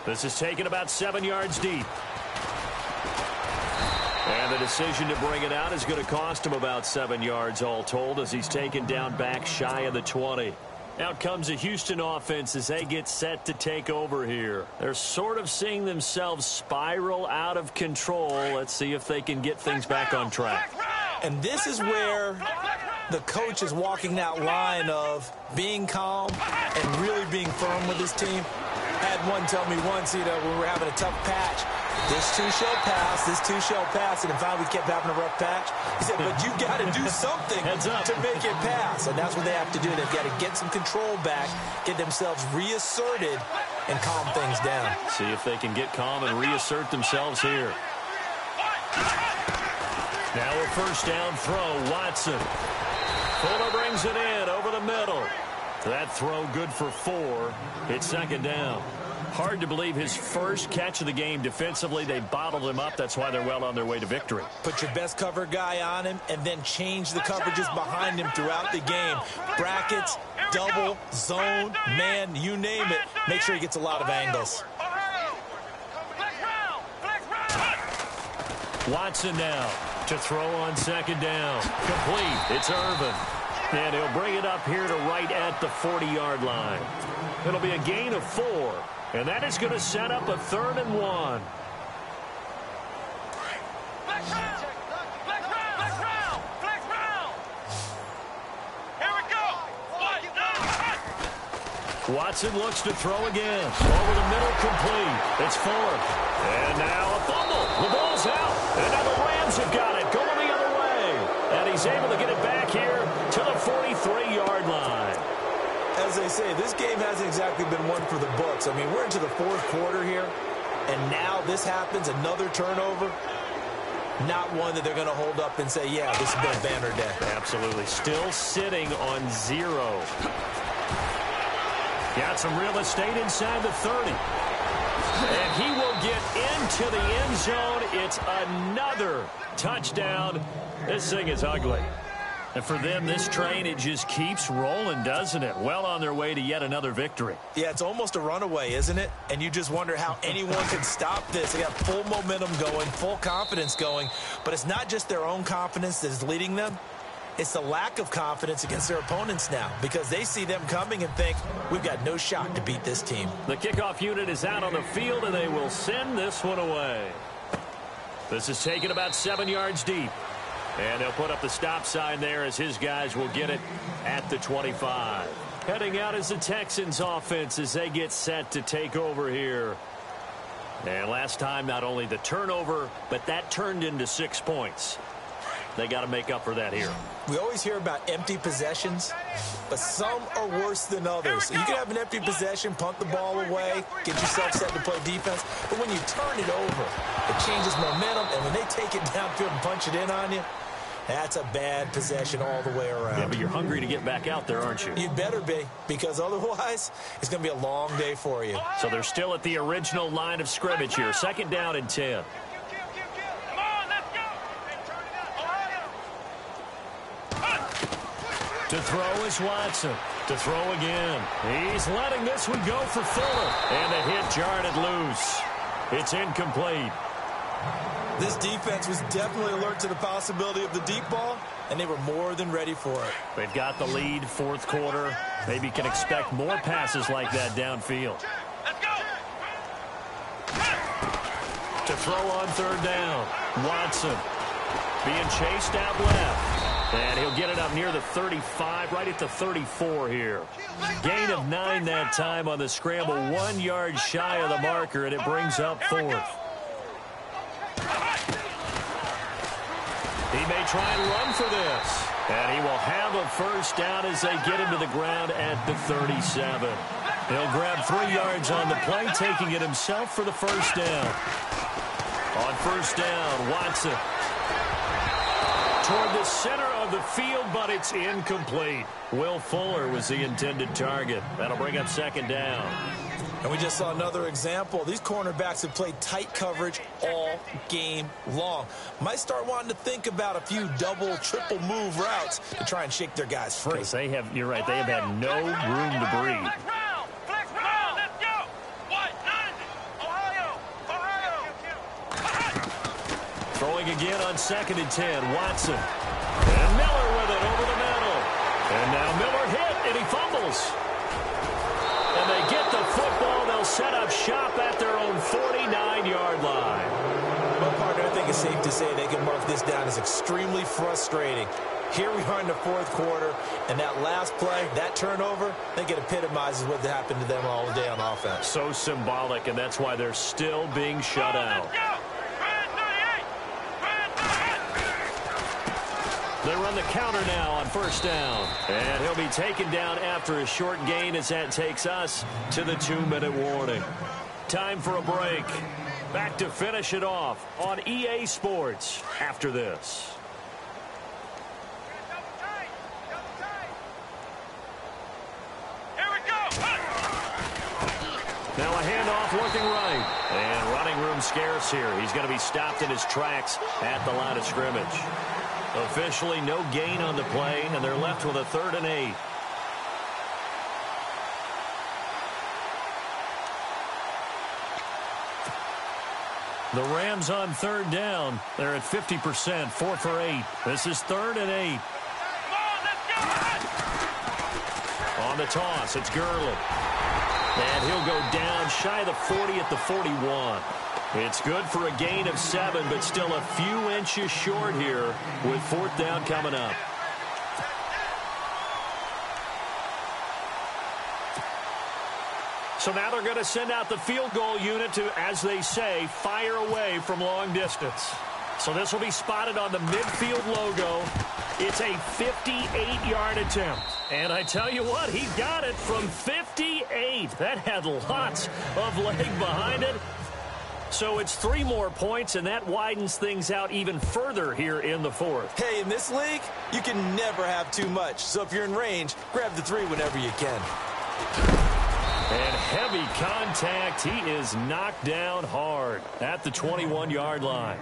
This is taken about 7 yards deep. And the decision to bring it out is going to cost him about 7 yards all told as he's taken down back shy of the 20. Out comes the Houston offense as they get set to take over here. They're sort of seeing themselves spiral out of control. Let's see if they can get things back on track. And this is where the coach is walking that line of being calm and really being firm with his team. I had one tell me once, when we were having a tough patch, this too shall pass, this too shall pass, and if we kept having a rough patch, he said, but you got to do something to make it pass, and that's what they have to do. They've got to get some control back, get themselves reasserted, and calm things down. See if they can get calm and reassert themselves here. Now a first down throw, Watson. Fuller brings it in over the middle. That throw good for 4. It's second down. Hard to believe his first catch of the game defensively. They bottled him up. That's why they're well on their way to victory. Put your best cover guy on him and then change the coverages behind him throughout the game. Brackets, double, zone, man, you name it. Make sure he gets a lot of angles. Watson now to throw on second down. Complete. It's Irvin. And he'll bring it up here to right at the 40-yard line. It'll be a gain of 4. And that is going to set up a 3rd and 1. Watson looks to throw again. Over the middle, complete. It's Fuller. And now a fumble. The ball's out. And now the Rams have got it. Going the other way. And he's able to get it back here to the 43-yard line. As they say, this game hasn't exactly been one for the books. I mean, we're into the 4th quarter here, and now this happens, another turnover. Not one that they're going to hold up and say, yeah, this has been a banner day. Absolutely. Still sitting on 0. Got some real estate inside the 30. And he will get into the end zone. It's another touchdown. This thing is ugly. And for them, this train, it just keeps rolling, doesn't it? Well on their way to yet another victory. Yeah, it's almost a runaway, isn't it? And you just wonder how anyone can stop this. They got full momentum going, full confidence going. But it's not just their own confidence that is leading them. It's the lack of confidence against their opponents now because they see them coming and think, we've got no shot to beat this team. The kickoff unit is out on the field, and they will send this one away. This is taken about 7 yards deep. And they'll put up the stop sign there as his guys will get it at the 25. Heading out is the Texans offense as they get set to take over here. And last time, not only the turnover, but that turned into 6 points. They got to make up for that here. We always hear about empty possessions, but some are worse than others. You can have an empty possession, punt the ball away, get yourself set to play defense, but when you turn it over, it changes momentum, and when they take it downfield and punch it in on you, that's a bad possession all the way around. Yeah, but you're hungry to get back out there, aren't you? You'd better be, because otherwise, it's going to be a long day for you. So they're still at the original line of scrimmage here. Second down and 10. To throw is Watson. To throw again. He's letting this one go for Fuller. And the hit jarred it loose. It's incomplete. This defense was definitely alert to the possibility of the deep ball, and they were more than ready for it. They've got the lead, 4th quarter. Maybe can expect more passes like that downfield. Let's go. To throw on 3rd down. Watson being chased out left. And he'll get it up near the 35, right at the 34 here. Gain of 9 that time on the scramble, 1 yard shy of the marker, and it brings up 4th. He may try and run for this. And he will have a first down as they get him to the ground at the 37. He'll grab 3 yards on the play, taking it himself for the first down. On first down, Watson toward the center of the field, but it's incomplete. Will Fuller was the intended target. That'll bring up second down. And we just saw another example. These cornerbacks have played tight coverage all game long. Might start wanting to think about a few double, triple move routes to try and shake their guys free. Because they have, you're right, they have had no room to breathe. Flex round, let's go. What? Ohio. Throwing again on 2nd and 10, Watson. And Miller with it over the middle. And now Miller hit, and he fumbles. And they get the football. They'll set up shop at their own 49-yard line. Well, partner, I think it's safe to say they can mark this down as extremely frustrating. Here we are in the 4th quarter, and that last play, that turnover, I think it epitomizes what happened to them all day on offense. So symbolic, and that's why they're still being shut out. They run the counter now on first down. And he'll be taken down after a short gain as that takes us to the 2-minute warning. Time for a break. Back to finish it off on EA Sports after this. Here we go. Now a handoff looking right. And running room scarce here. He's going to be stopped in his tracks at the line of scrimmage. Officially no gain on the play, and they're left with a 3rd and 8. The Rams on 3rd down. They're at 50%, 4 for 8. This is 3rd and 8. On the toss, it's Gurley. And he'll go down shy of the 40 at the 41. It's good for a gain of 7, but still a few inches short here with 4th down coming up. So now they're going to send out the field goal unit to, as they say, fire away from long distance. So this will be spotted on the midfield logo. It's a 58-yard attempt. And I tell you what, he got it from 58. That had lots of leg behind it. So it's 3 more points, and that widens things out even further here in the 4th. Hey, in this league, you can never have too much. So if you're in range, grab the 3 whenever you can. And heavy contact. He is knocked down hard at the 21-yard line.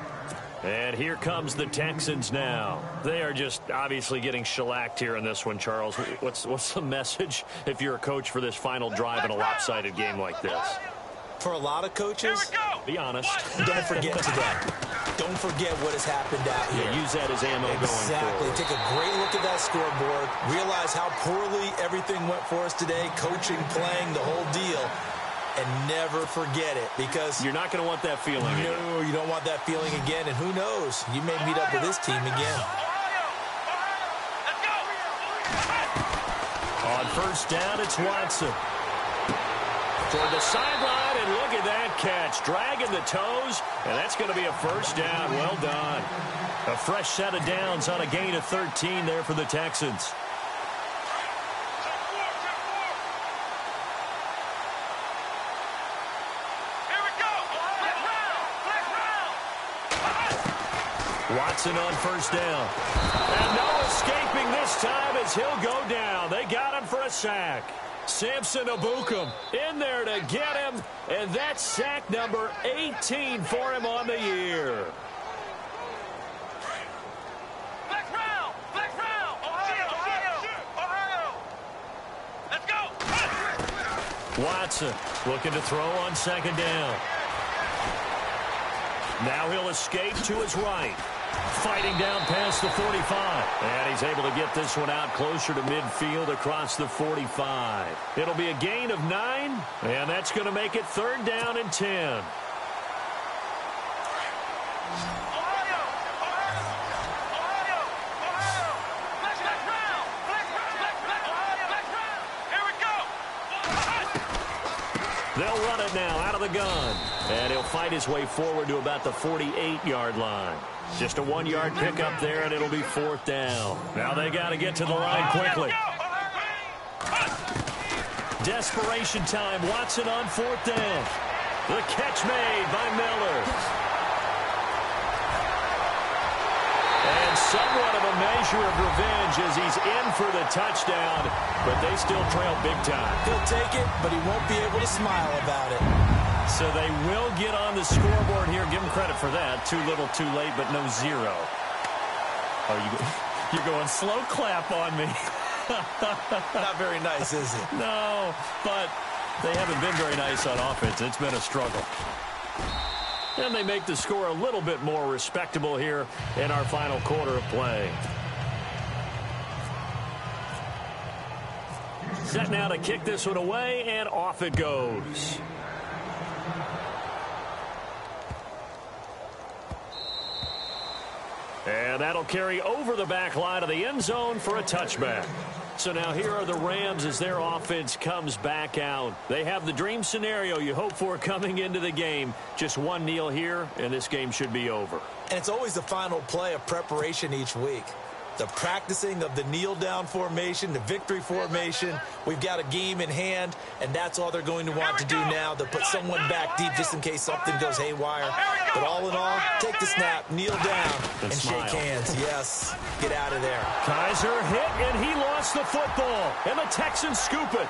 And here comes the Texans now. They are just obviously getting shellacked here in this one, Charles. What's the message if you're a coach for this final drive in a lopsided game like this? For a lot of coaches, be honest. Don't forget today. Don't forget what has happened out here. Yeah, use that as ammo going forward. Take a great look at that scoreboard. Realize how poorly everything went for us today. Coaching, playing, the whole deal. And never forget it, because you're not going to want that feeling again. No, you don't want that feeling again. And who knows? You may meet up with this team again. On first down, it's Watson. Toward the sideline, and look at that catch. Dragging the toes, and that's going to be a first down. Well done. A fresh set of downs on a gain of 13 there for the Texans. Watson on first down. And no escaping this time as he'll go down. They got him for a sack. Samson Abukum in there to get him, and that's sack number 18 for him on the year. Ohio. Let's go. Watson looking to throw on second down. Now he'll escape to his right. Fighting down past the 45. And he's able to get this one out closer to midfield across the 45. It'll be a gain of 9, and that's going to make it 3rd down and 10. They'll run it now out of the gun. And he'll fight his way forward to about the 48-yard line. Just a 1-yard pickup there, and it'll be 4th down. Now they got to get to the line quickly. Desperation time. Watson on 4th down. The catch made by Miller. And somewhat of a measure of revenge as he's in for the touchdown, but they still trail big time. He'll take it, but he won't be able to smile about it. So they will get on the scoreboard here. Give them credit for that. Too little, too late, but no 0. Oh, you're going slow clap on me. Not very nice, is it? No, but they haven't been very nice on offense. It's been a struggle. And they make the score a little bit more respectable here in our final quarter of play. Set now to kick this one away, and off it goes. And that'll carry over the back line of the end zone for a touchback. So now here are the Rams as their offense comes back out. They have the dream scenario you hope for coming into the game. Just one kneel here, and this game should be over. And it's always the final play of preparation each week. The practicing of the kneel-down formation, the victory formation. We've got a game in hand, and that's all they're going to want to do now. They'll put someone back deep just in case something goes haywire. But all in all, take the snap, kneel down, and shake hands. Yes, get out of there. Kaiser hit, and he lost the football. And the Texans scoop it.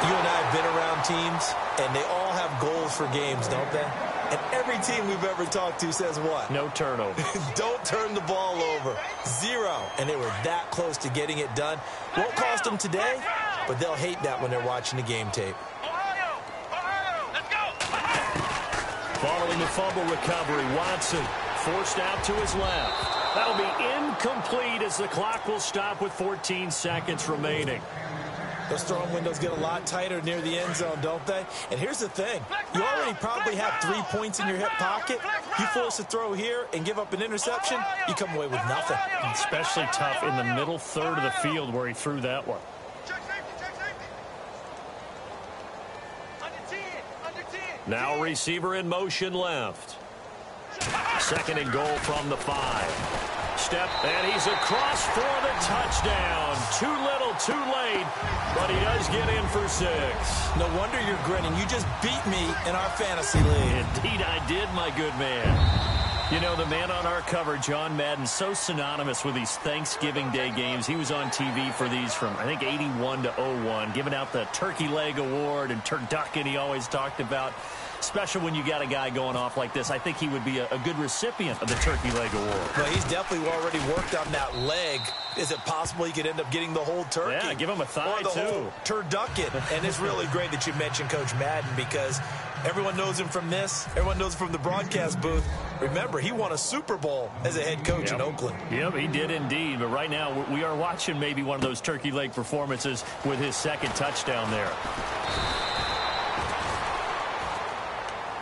You and I have been around teams, and they all have goals for games, don't they? And every team we've ever talked to says what? No turnover. Don't turn the ball over. 0. And they were that close to getting it done. Won't cost them today, but they'll hate that when they're watching the game tape. Let's go. Following the fumble recovery, Watson forced out to his left. That'll be incomplete as the clock will stop with 14 seconds remaining. Those throwing windows get a lot tighter near the end zone, don't they? And here's the thing. You already probably have 3 points in your hip pocket. You force a throw here and give up an interception, you come away with nothing. Especially tough in the middle third of the field where he threw that one. Check safety. Under 10. Now receiver in motion left. 2nd and goal from the 5. Step, and he's across for the touchdown. Too little, too late, but he does get in for 6. No wonder you're grinning. You just beat me in our fantasy league. Indeed I did, my good man. You know, the man on our cover, John Madden, so synonymous with these Thanksgiving Day games. He was on TV for these from, I think, 81 to 01, giving out the Turkey Leg Award and turducken he always talked about. Special when you got a guy going off like this. I think he would be a good recipient of the Turkey Leg Award. Well, he's definitely already worked on that leg. Is it possible he could end up getting the whole turkey? Yeah, give him a thigh, or the too. Whole turducken. And it's really great that you mentioned Coach Madden because everyone knows him from this. Everyone knows him from the broadcast booth. Remember, he won a Super Bowl as a head coach in Oakland. Yep, he did indeed. But right now, we are watching maybe one of those turkey leg performances with his 2nd touchdown there.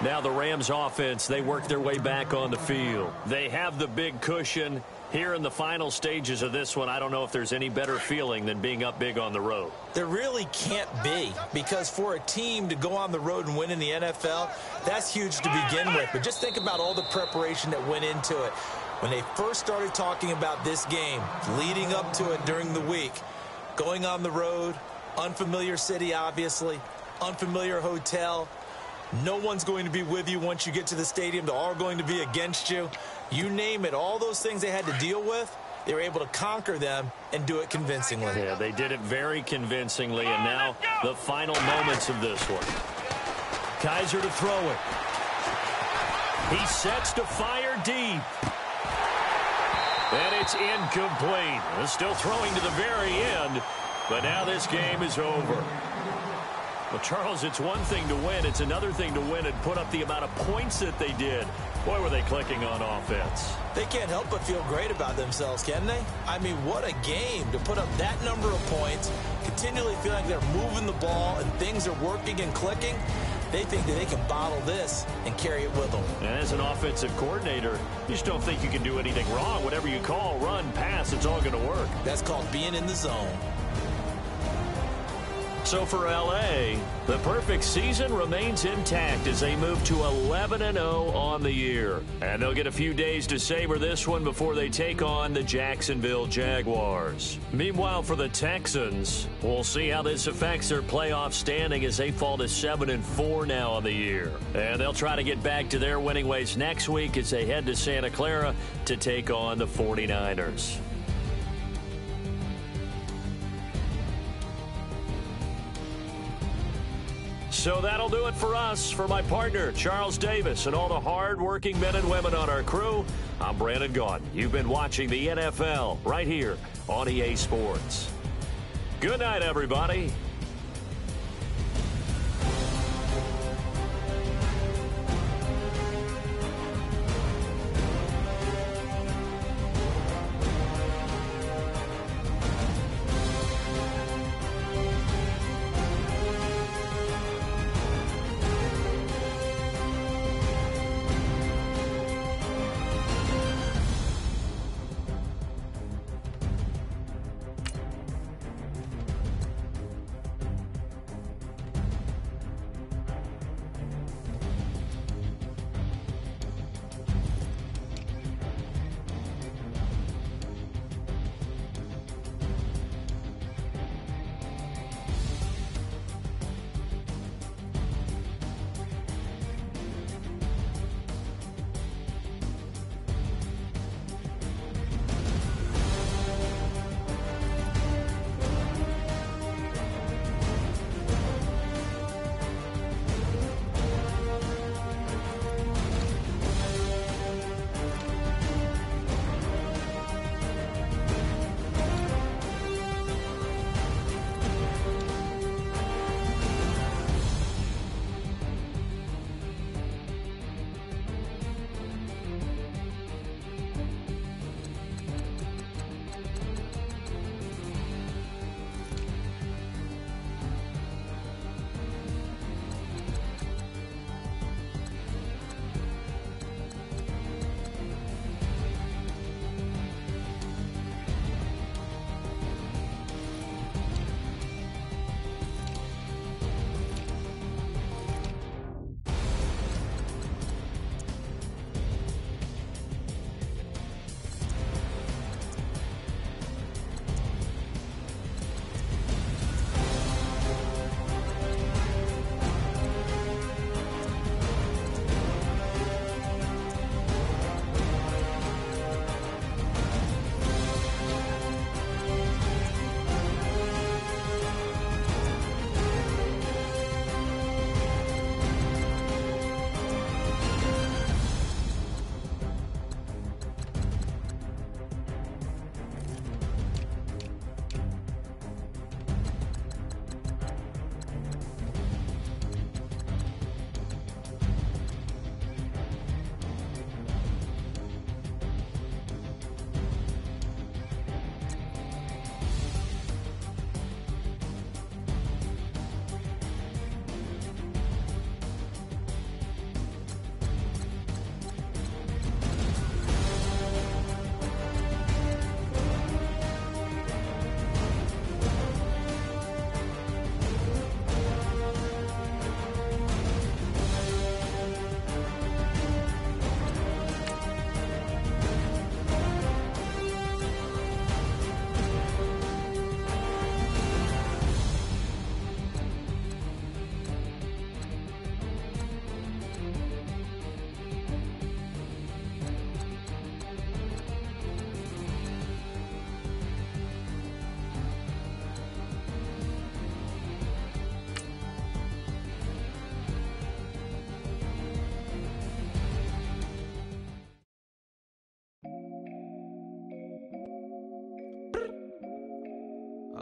Now the Rams offense, they work their way back on the field. They have the big cushion. Here in the final stages of this one, I don't know if there's any better feeling than being up big on the road. There really can't be, because for a team to go on the road and win in the NFL, that's huge to begin with. But just think about all the preparation that went into it. When they first started talking about this game, leading up to it during the week, going on the road, unfamiliar city, obviously, unfamiliar hotel. No one's going to be with you once you get to the stadium. They're all going to be against you. You name it, all those things they had to deal with, they were able to conquer them and do it convincingly. Yeah, they did it very convincingly, and now the final moments of this one. Kaiser to throw it. He sets to fire deep. And it's incomplete. Still throwing to the very end, but now this game is over. Well, Charles, it's one thing to win. It's another thing to win and put up the amount of points that they did. Boy, were they clicking on offense. They can't help but feel great about themselves, can they? I mean, what a game to put up that number of points, continually feel like they're moving the ball and things are working and clicking. They think that they can bottle this and carry it with them. And as an offensive coordinator, you just don't think you can do anything wrong. Whatever you call, run, pass, it's all going to work. That's called being in the zone. So for L.A., the perfect season remains intact as they move to 11-0 on the year. And they'll get a few days to savor this one before they take on the Jacksonville Jaguars. Meanwhile, for the Texans, we'll see how this affects their playoff standing as they fall to 7-4 now on the year. And they'll try to get back to their winning ways next week as they head to Santa Clara to take on the 49ers. So that'll do it for us. For my partner, Charles Davis, and all the hard-working men and women on our crew, I'm Brandon Gaudin. You've been watching the NFL right here on EA Sports. Good night, everybody.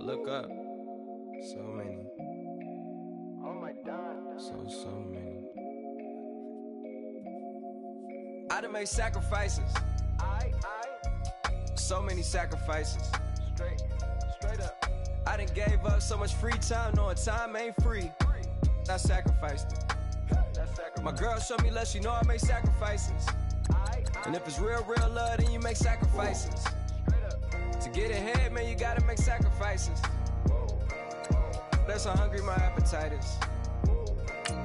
look up. So many. Oh my God. So many. I done made sacrifices. So many sacrifices. Straight up. I done gave up so much free time, knowing time ain't free. I sacrificed it. My girl showed me love, she know I make sacrifices. And if it's real love, then you make sacrifices. To get ahead, man, you gotta make sacrifices. That's how hungry my appetite is.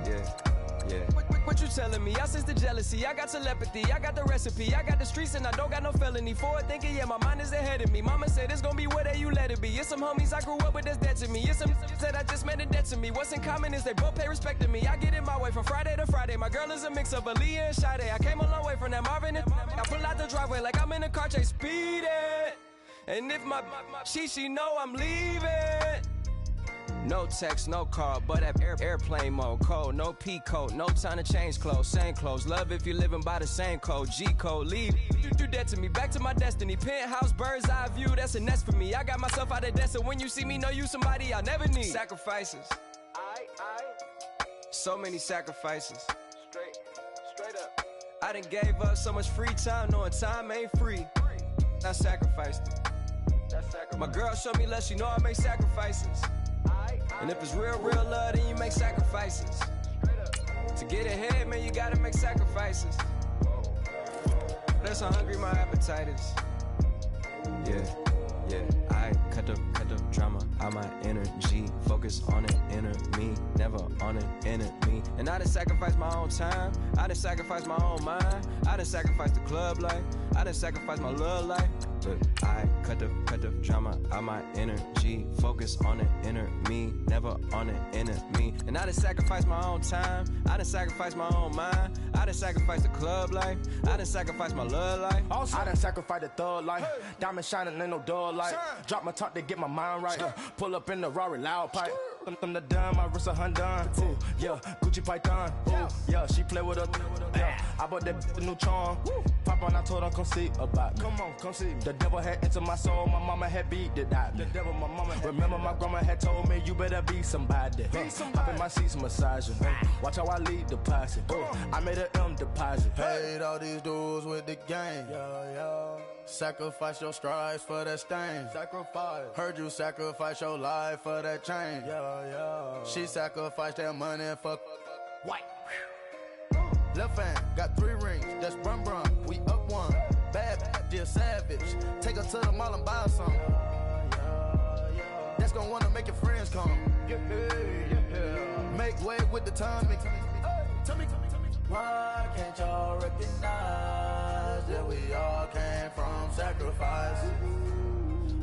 Yeah. What you telling me? I sense the jealousy, I got telepathy, I got the recipe, I got the streets and I don't got no felony. Forward thinking, yeah, my mind is ahead of me. Mama said it's gonna be whatever you let it be. It's some homies I grew up with that's dead to me. It's some that I just met in debt to me. What's in common is they both pay respect to me. I get it my way from Friday to Friday. My girl is a mix of Aaliyah and Sade. I came a long way from that Marvin and I pull out the driveway like I'm in a car chase speeding. And if my she know I'm leaving. No text, no call, but at airplane mode. Cold, no P code, no time to change clothes. Same clothes, love if you're living by the same code. G code, leave. You do that to me, back to my destiny. Penthouse, bird's eye view, that's a nest for me. I got myself out of debt, so when you see me, know you somebody I never need. Sacrifices. So many sacrifices. Straight up. I done gave up so much free time, knowing time ain't free. I sacrificed it. My girl showed me love, she know I make sacrifices. And if it's real love, then you make sacrifices. To get ahead, man, you gotta make sacrifices. That's how hungry my appetite is. Yeah. I cut the drama out my energy. Focus on an inner me, never on an enemy. And I done sacrificed my own time. I done sacrificed my own mind. I done sacrificed the club life. I done sacrificed my love life. But I cut the drama out my energy. Focus on an inner me, never on an enemy. And I done sacrificed my own time. I done sacrificed my own mind. I done sacrificed the club life. I done sacrificed my love life. Also, I done sacrificed the thug life. Diamond shining, ain't no dull light. Drop my top to get my mind right. Pull up in the Rari loud pipe. Them the dime, my wrist a Hyundai. Ooh, yeah, Gucci Python. Ooh, yeah, she play with her. Yeah, I bought that new charm. Pop on, I told her come see about me. Come on, come see me. The devil had entered my soul, my mama had beat it out. The devil, my mama had. Remember my grandma had told me you better be somebody. Hop in my seats massaging. Watch how I lead the posse. I made a M deposit. Paid all these dues with the game. Yeah. Sacrifice your strides for that stain. Sacrifice. Heard you sacrifice your life for that change. Yeah. She sacrificed that money for white. Left hand got 3 rings. That's brum. We up one. Bad, dear savage. Take her to the mall and buy her some. That's gonna wanna make your friends come. Yeah. Make way with the timing. Tell me. Why can't y'all recognize that we all came from sacrifice?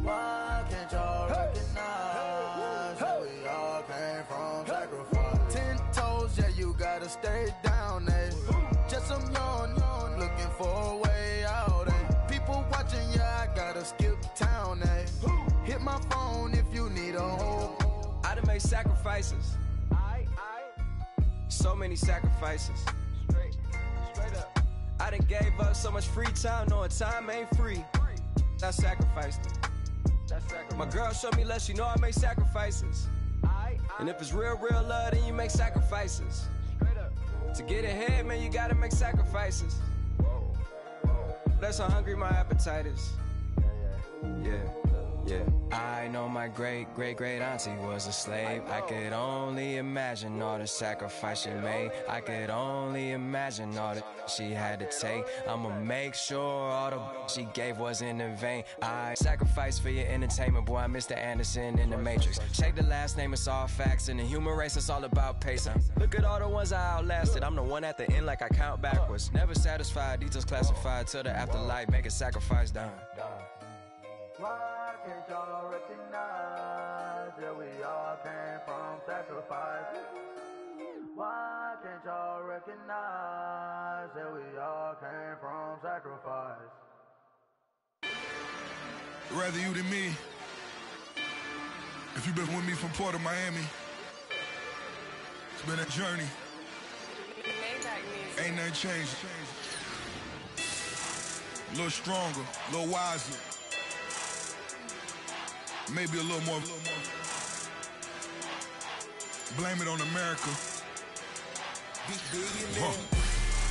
Why can't y'all recognize that we all came from sacrifice? 10 toes, yeah, you gotta stay down, eh? Just some yawn, looking for a way out, eh? People watching, yeah, I gotta skip town, eh? Hit my phone if you need a home. I done made sacrifices. So many sacrifices. Straight up. I done gave up so much free time, knowing time ain't free. I sacrificed it. My girl showed me love, she know I make sacrifices. And if it's real love, then you make sacrifices. To get ahead, man, you gotta make sacrifices. That's how hungry my appetite is. Yeah. I know my great auntie was a slave. I could only imagine all the sacrifice she made. I could only imagine all that she had to take. I'ma make sure all the she gave wasn't in vain. I sacrificed for your entertainment, boy. I'm Mr. Anderson in the Matrix. Check the last name, it's all facts. In the human race, it's all about pacing. Look at all the ones I outlasted. I'm the one at the end like I count backwards. Never satisfied, details classified till the afterlife. Make a sacrifice done. Why can't y'all recognize that we all came from sacrifice? Why can't y'all recognize that we all came from sacrifice? Rather you than me. If you've been with me from Port of Miami, it's been a journey. Ain't nothing changed. A little stronger, a little wiser. Maybe a little more. Blame it on America.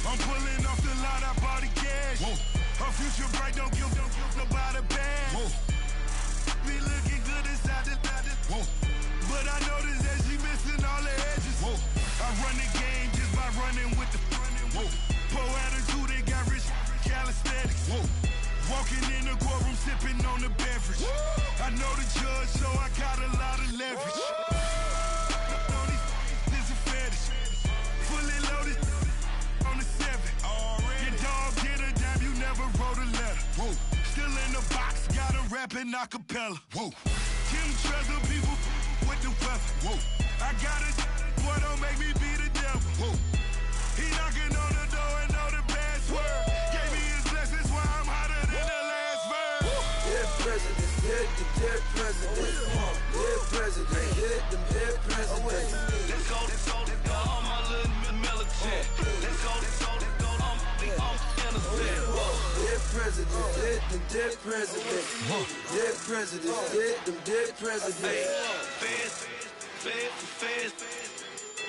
I'm pulling off the lot, I bought the cash. Whoa. Her future bright, don't give nobody bad. Whoa. Be looking good inside the. Whoa. But I noticed that she missing all the edges. Whoa. I run the game just by running with the running. Whoa. Poor attitude, they got rich calisthenics. Whoa. Walking in the courtroom, sipping on the beverage. Woo! I know the judge, so I got a lot of leverage. Woo! rapping acapella. Whoa. Kim Treasure people with the weapon. Whoa. I got it, boy, don't make me be the devil. Whoa. He knocking on the door and know the password. Gave me his blessings while I'm hotter than the last verse. Dead president, hit the dead president. Dead president, hit them dead presidents. Let's go, all my little militant. Let's go, I'm innocent. Dead president, hit them dead presidents. Dead president, hit them dead presidents. Fast.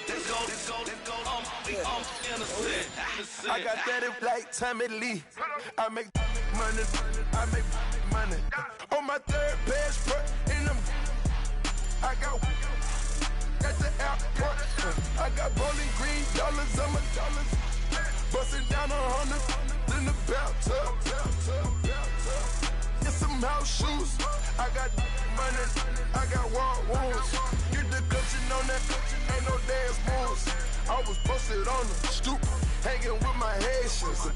Let's go, I'm innocent. I got that in like Tommy Lee. I make money. On my third passport in them. I got at the airport. I got bowling green dollars on my dollars. Busting down 100 in the bathtub. Get some house shoes. I got money. I got wall wounds. Get the clutching on that. Ain't no dance moves. I was posted on the stoop, hanging with my Haitians.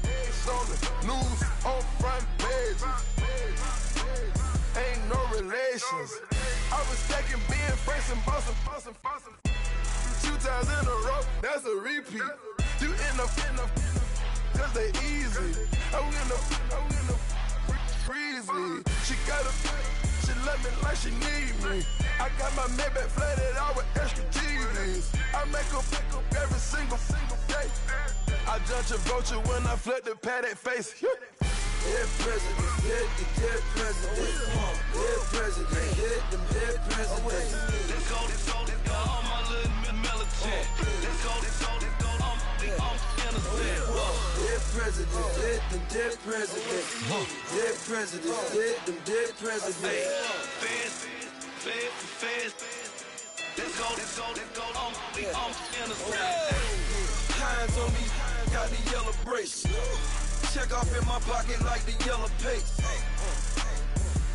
On the news, on front pages. Ain't no relations. I was stacking being friends and bossing. 2 times in a row, that's a repeat. You in the cause they easy. I'm in the freezy. She love me like she need me. I got my Maybach flooded out with extra TVs. I make up every single day. I judge a vulture when I flip the Paddock face. Dead president, hit the dead president. Dead president, hit them dead presidents. Let's go, all my little militant. Let's go, I'm innocent. Dead president, hit them dead presidents. Dead president, hit them dead presidents. Fast. Let's go, I'm innocent. Hands on me, got the yellow brace. Check off in my pocket like the yellow paste.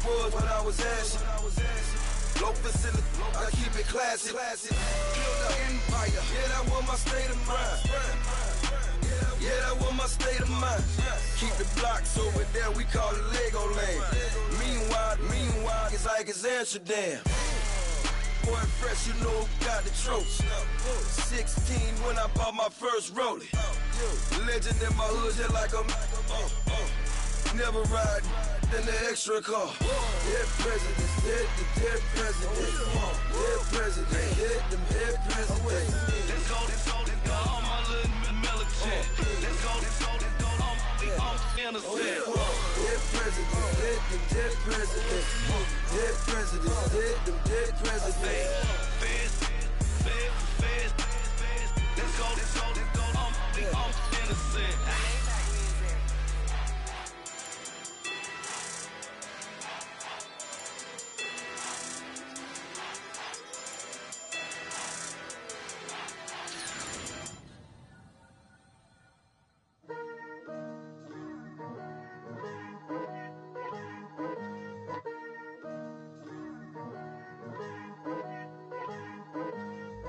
Was when I was asking. Low facility, I keep it classy. Build an empire, yeah, that was my state of mind. Yeah, that was my state of mind. Keep the blocks over there, we call it Lego land. Meanwhile, it's like it's Amsterdam. Boy, fresh, you know who got the tropes. 16 when I bought my first rollie. Legend in my hood, just like a never ride in the extra car. Dead presidents, hit the dead presidents. Dead president, hit them dead presidents. Let's go, all my little militant. Let's go, I'm innocent. Dead presidents, hit them dead presidents. Dead presidents, hit them dead presidents. Fast. Let's go, I'm innocent.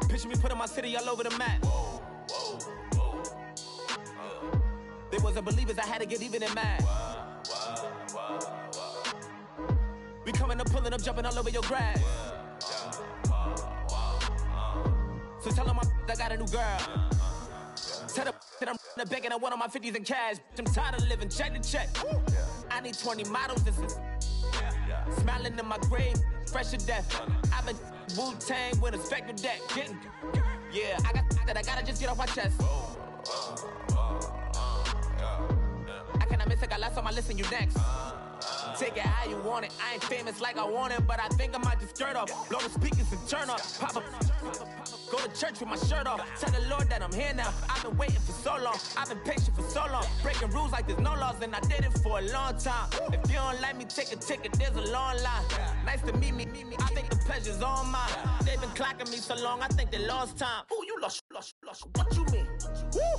Picture me putting my city all over the map. They wasn't believers, I had to get even in mad. We coming up, pulling up, jumping all over your grass. So tell them I got a new girl. Tell them that I'm in the bank and I want all my 50s in cash. I'm tired of living check to check. I need 20 models, this is smiling in my grave, fresh to death. I've been Wu-Tang with a spectre deck. Yeah, I gotta just get off my chest. I cannot miss it, got last on my list and you next. Take it how you want it. I ain't famous like I want it, but I think I might just skirt off. Blow the speakers and turn up. Pop up. Go to church with my shirt off. Tell the Lord that I'm here now. I've been waiting for so long. I've been patient for so long. Breaking rules like there's no laws, and I did it for a long time. If you don't like me, take a ticket. There's a long line. Nice to meet me. I think the pleasure's all mine. They've been clocking me so long, I think they lost time. Ooh, you lost. What you mean? Woo!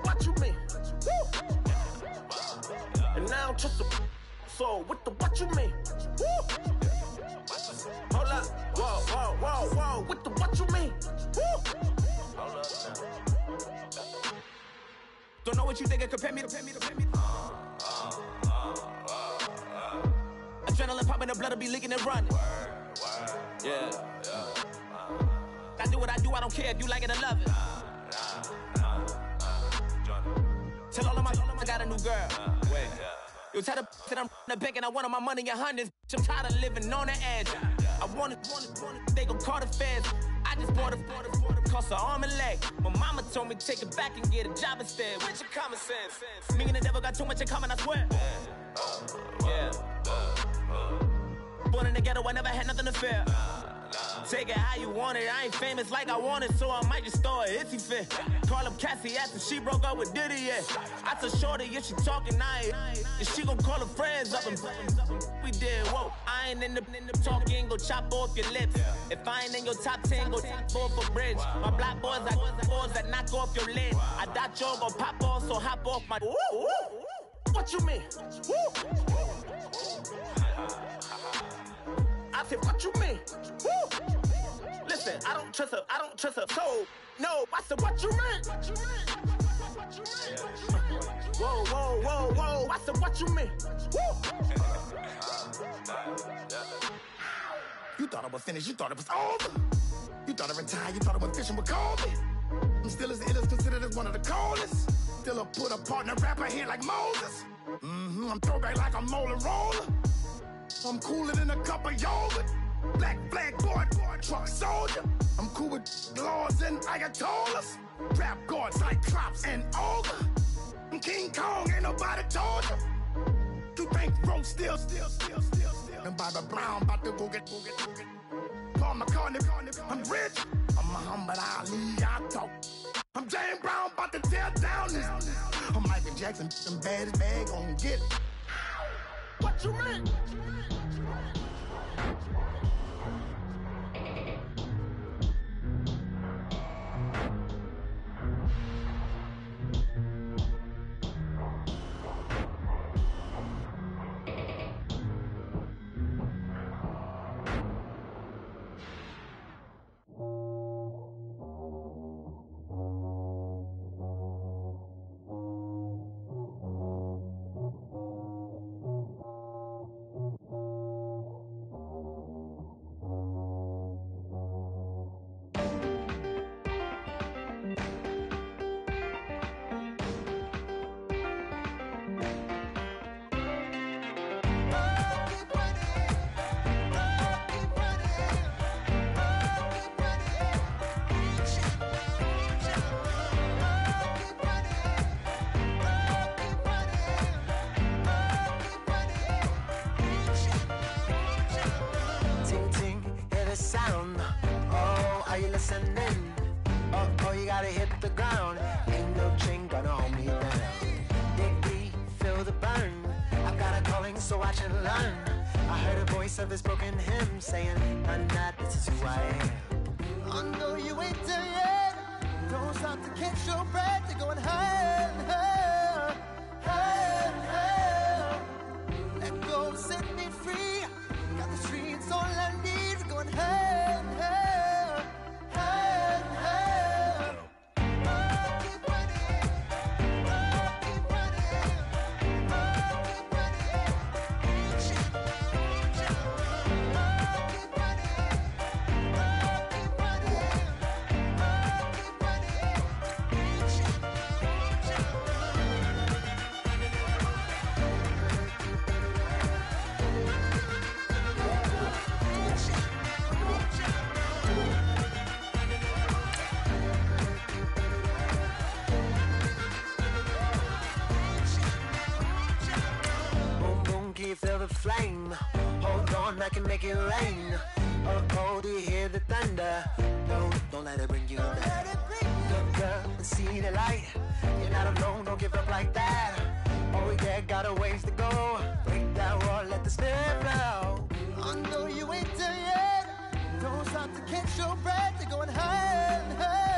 What you mean? Woo! And now I'm just a so what you mean? Woo! Hold up, whoa, what you mean? Woo! Hold up now. Don't know what you think, compare me to. Adrenaline popping, the blood will be leaking and running. Yeah. I do what I do, I don't care if you like it or love it. Tell all of my I got a new girl. Wait. You tell the that I'm the bank and I want all my money in hundreds. I'm tired of living on the edge. I want it, they gon' call the feds. I just bought a cost an arm and leg. My mama told me take it back and get a job instead. Where's your common sense? Me and the devil got too much in common, I swear. Yeah. Born in the ghetto, I never had nothing to fear. Take it how you want it. I ain't famous like I want it, so I might just throw it if he fit. Call up Cassie after she broke up with Diddy, yeah. I told Shorty if she talking, and she gon' call her friends up and we did, whoa. I ain't in the talking, go chop off your lips. If I ain't in your top 10, go top 4 for bridge. My black boys, I got boys that knock off your lid. I thought y'all gon' pop off, so hop off my. What you mean? I said, what you mean? Listen, I don't trust her, so no. I said, what you mean? Whoa. I said, what you mean? You thought I was finished, you thought it was over. You thought I retired, you thought I went fishing with Colby. I'm still as ill as considered as one of the coldest. Still a put a partner rapper here like Moses. I'm throwback like a molar roller. I'm cooler than a cup of yogurt. Black flag board, truck soldier. I'm cool with laws and Ayatollahs. Rap god, Cyclops and Ogre. I'm King Kong, ain't nobody told you. You think Rose still. And Bobby Brown about to go get. Paul McCartney, I'm rich. I'm Muhammad Ali, I talk. I'm James Brown, about to tear down this. I'm Michael Jackson, them bad as bad, gon' get it. What you mean? Of his broken hymn saying, I'm not, this is who I am. I know you ain't there yet. Don't stop to catch your breath. You're going higher, higher, higher, higher. Let go, set me free. Got the streets all I need. Going higher, higher, higher, higher. I'll keep running. I'll keep running. I'll keep running. Feel the flame. Hold on, I can make it rain. Oh, do you hear the thunder? No, don't let it bring you down. Look up and see the light. You're not alone, don't give up like that. Oh yeah, got a ways to go. Break that wall, let the spirit flow. I know you ain't there yet. Don't stop to catch your breath. You're going higher and higher.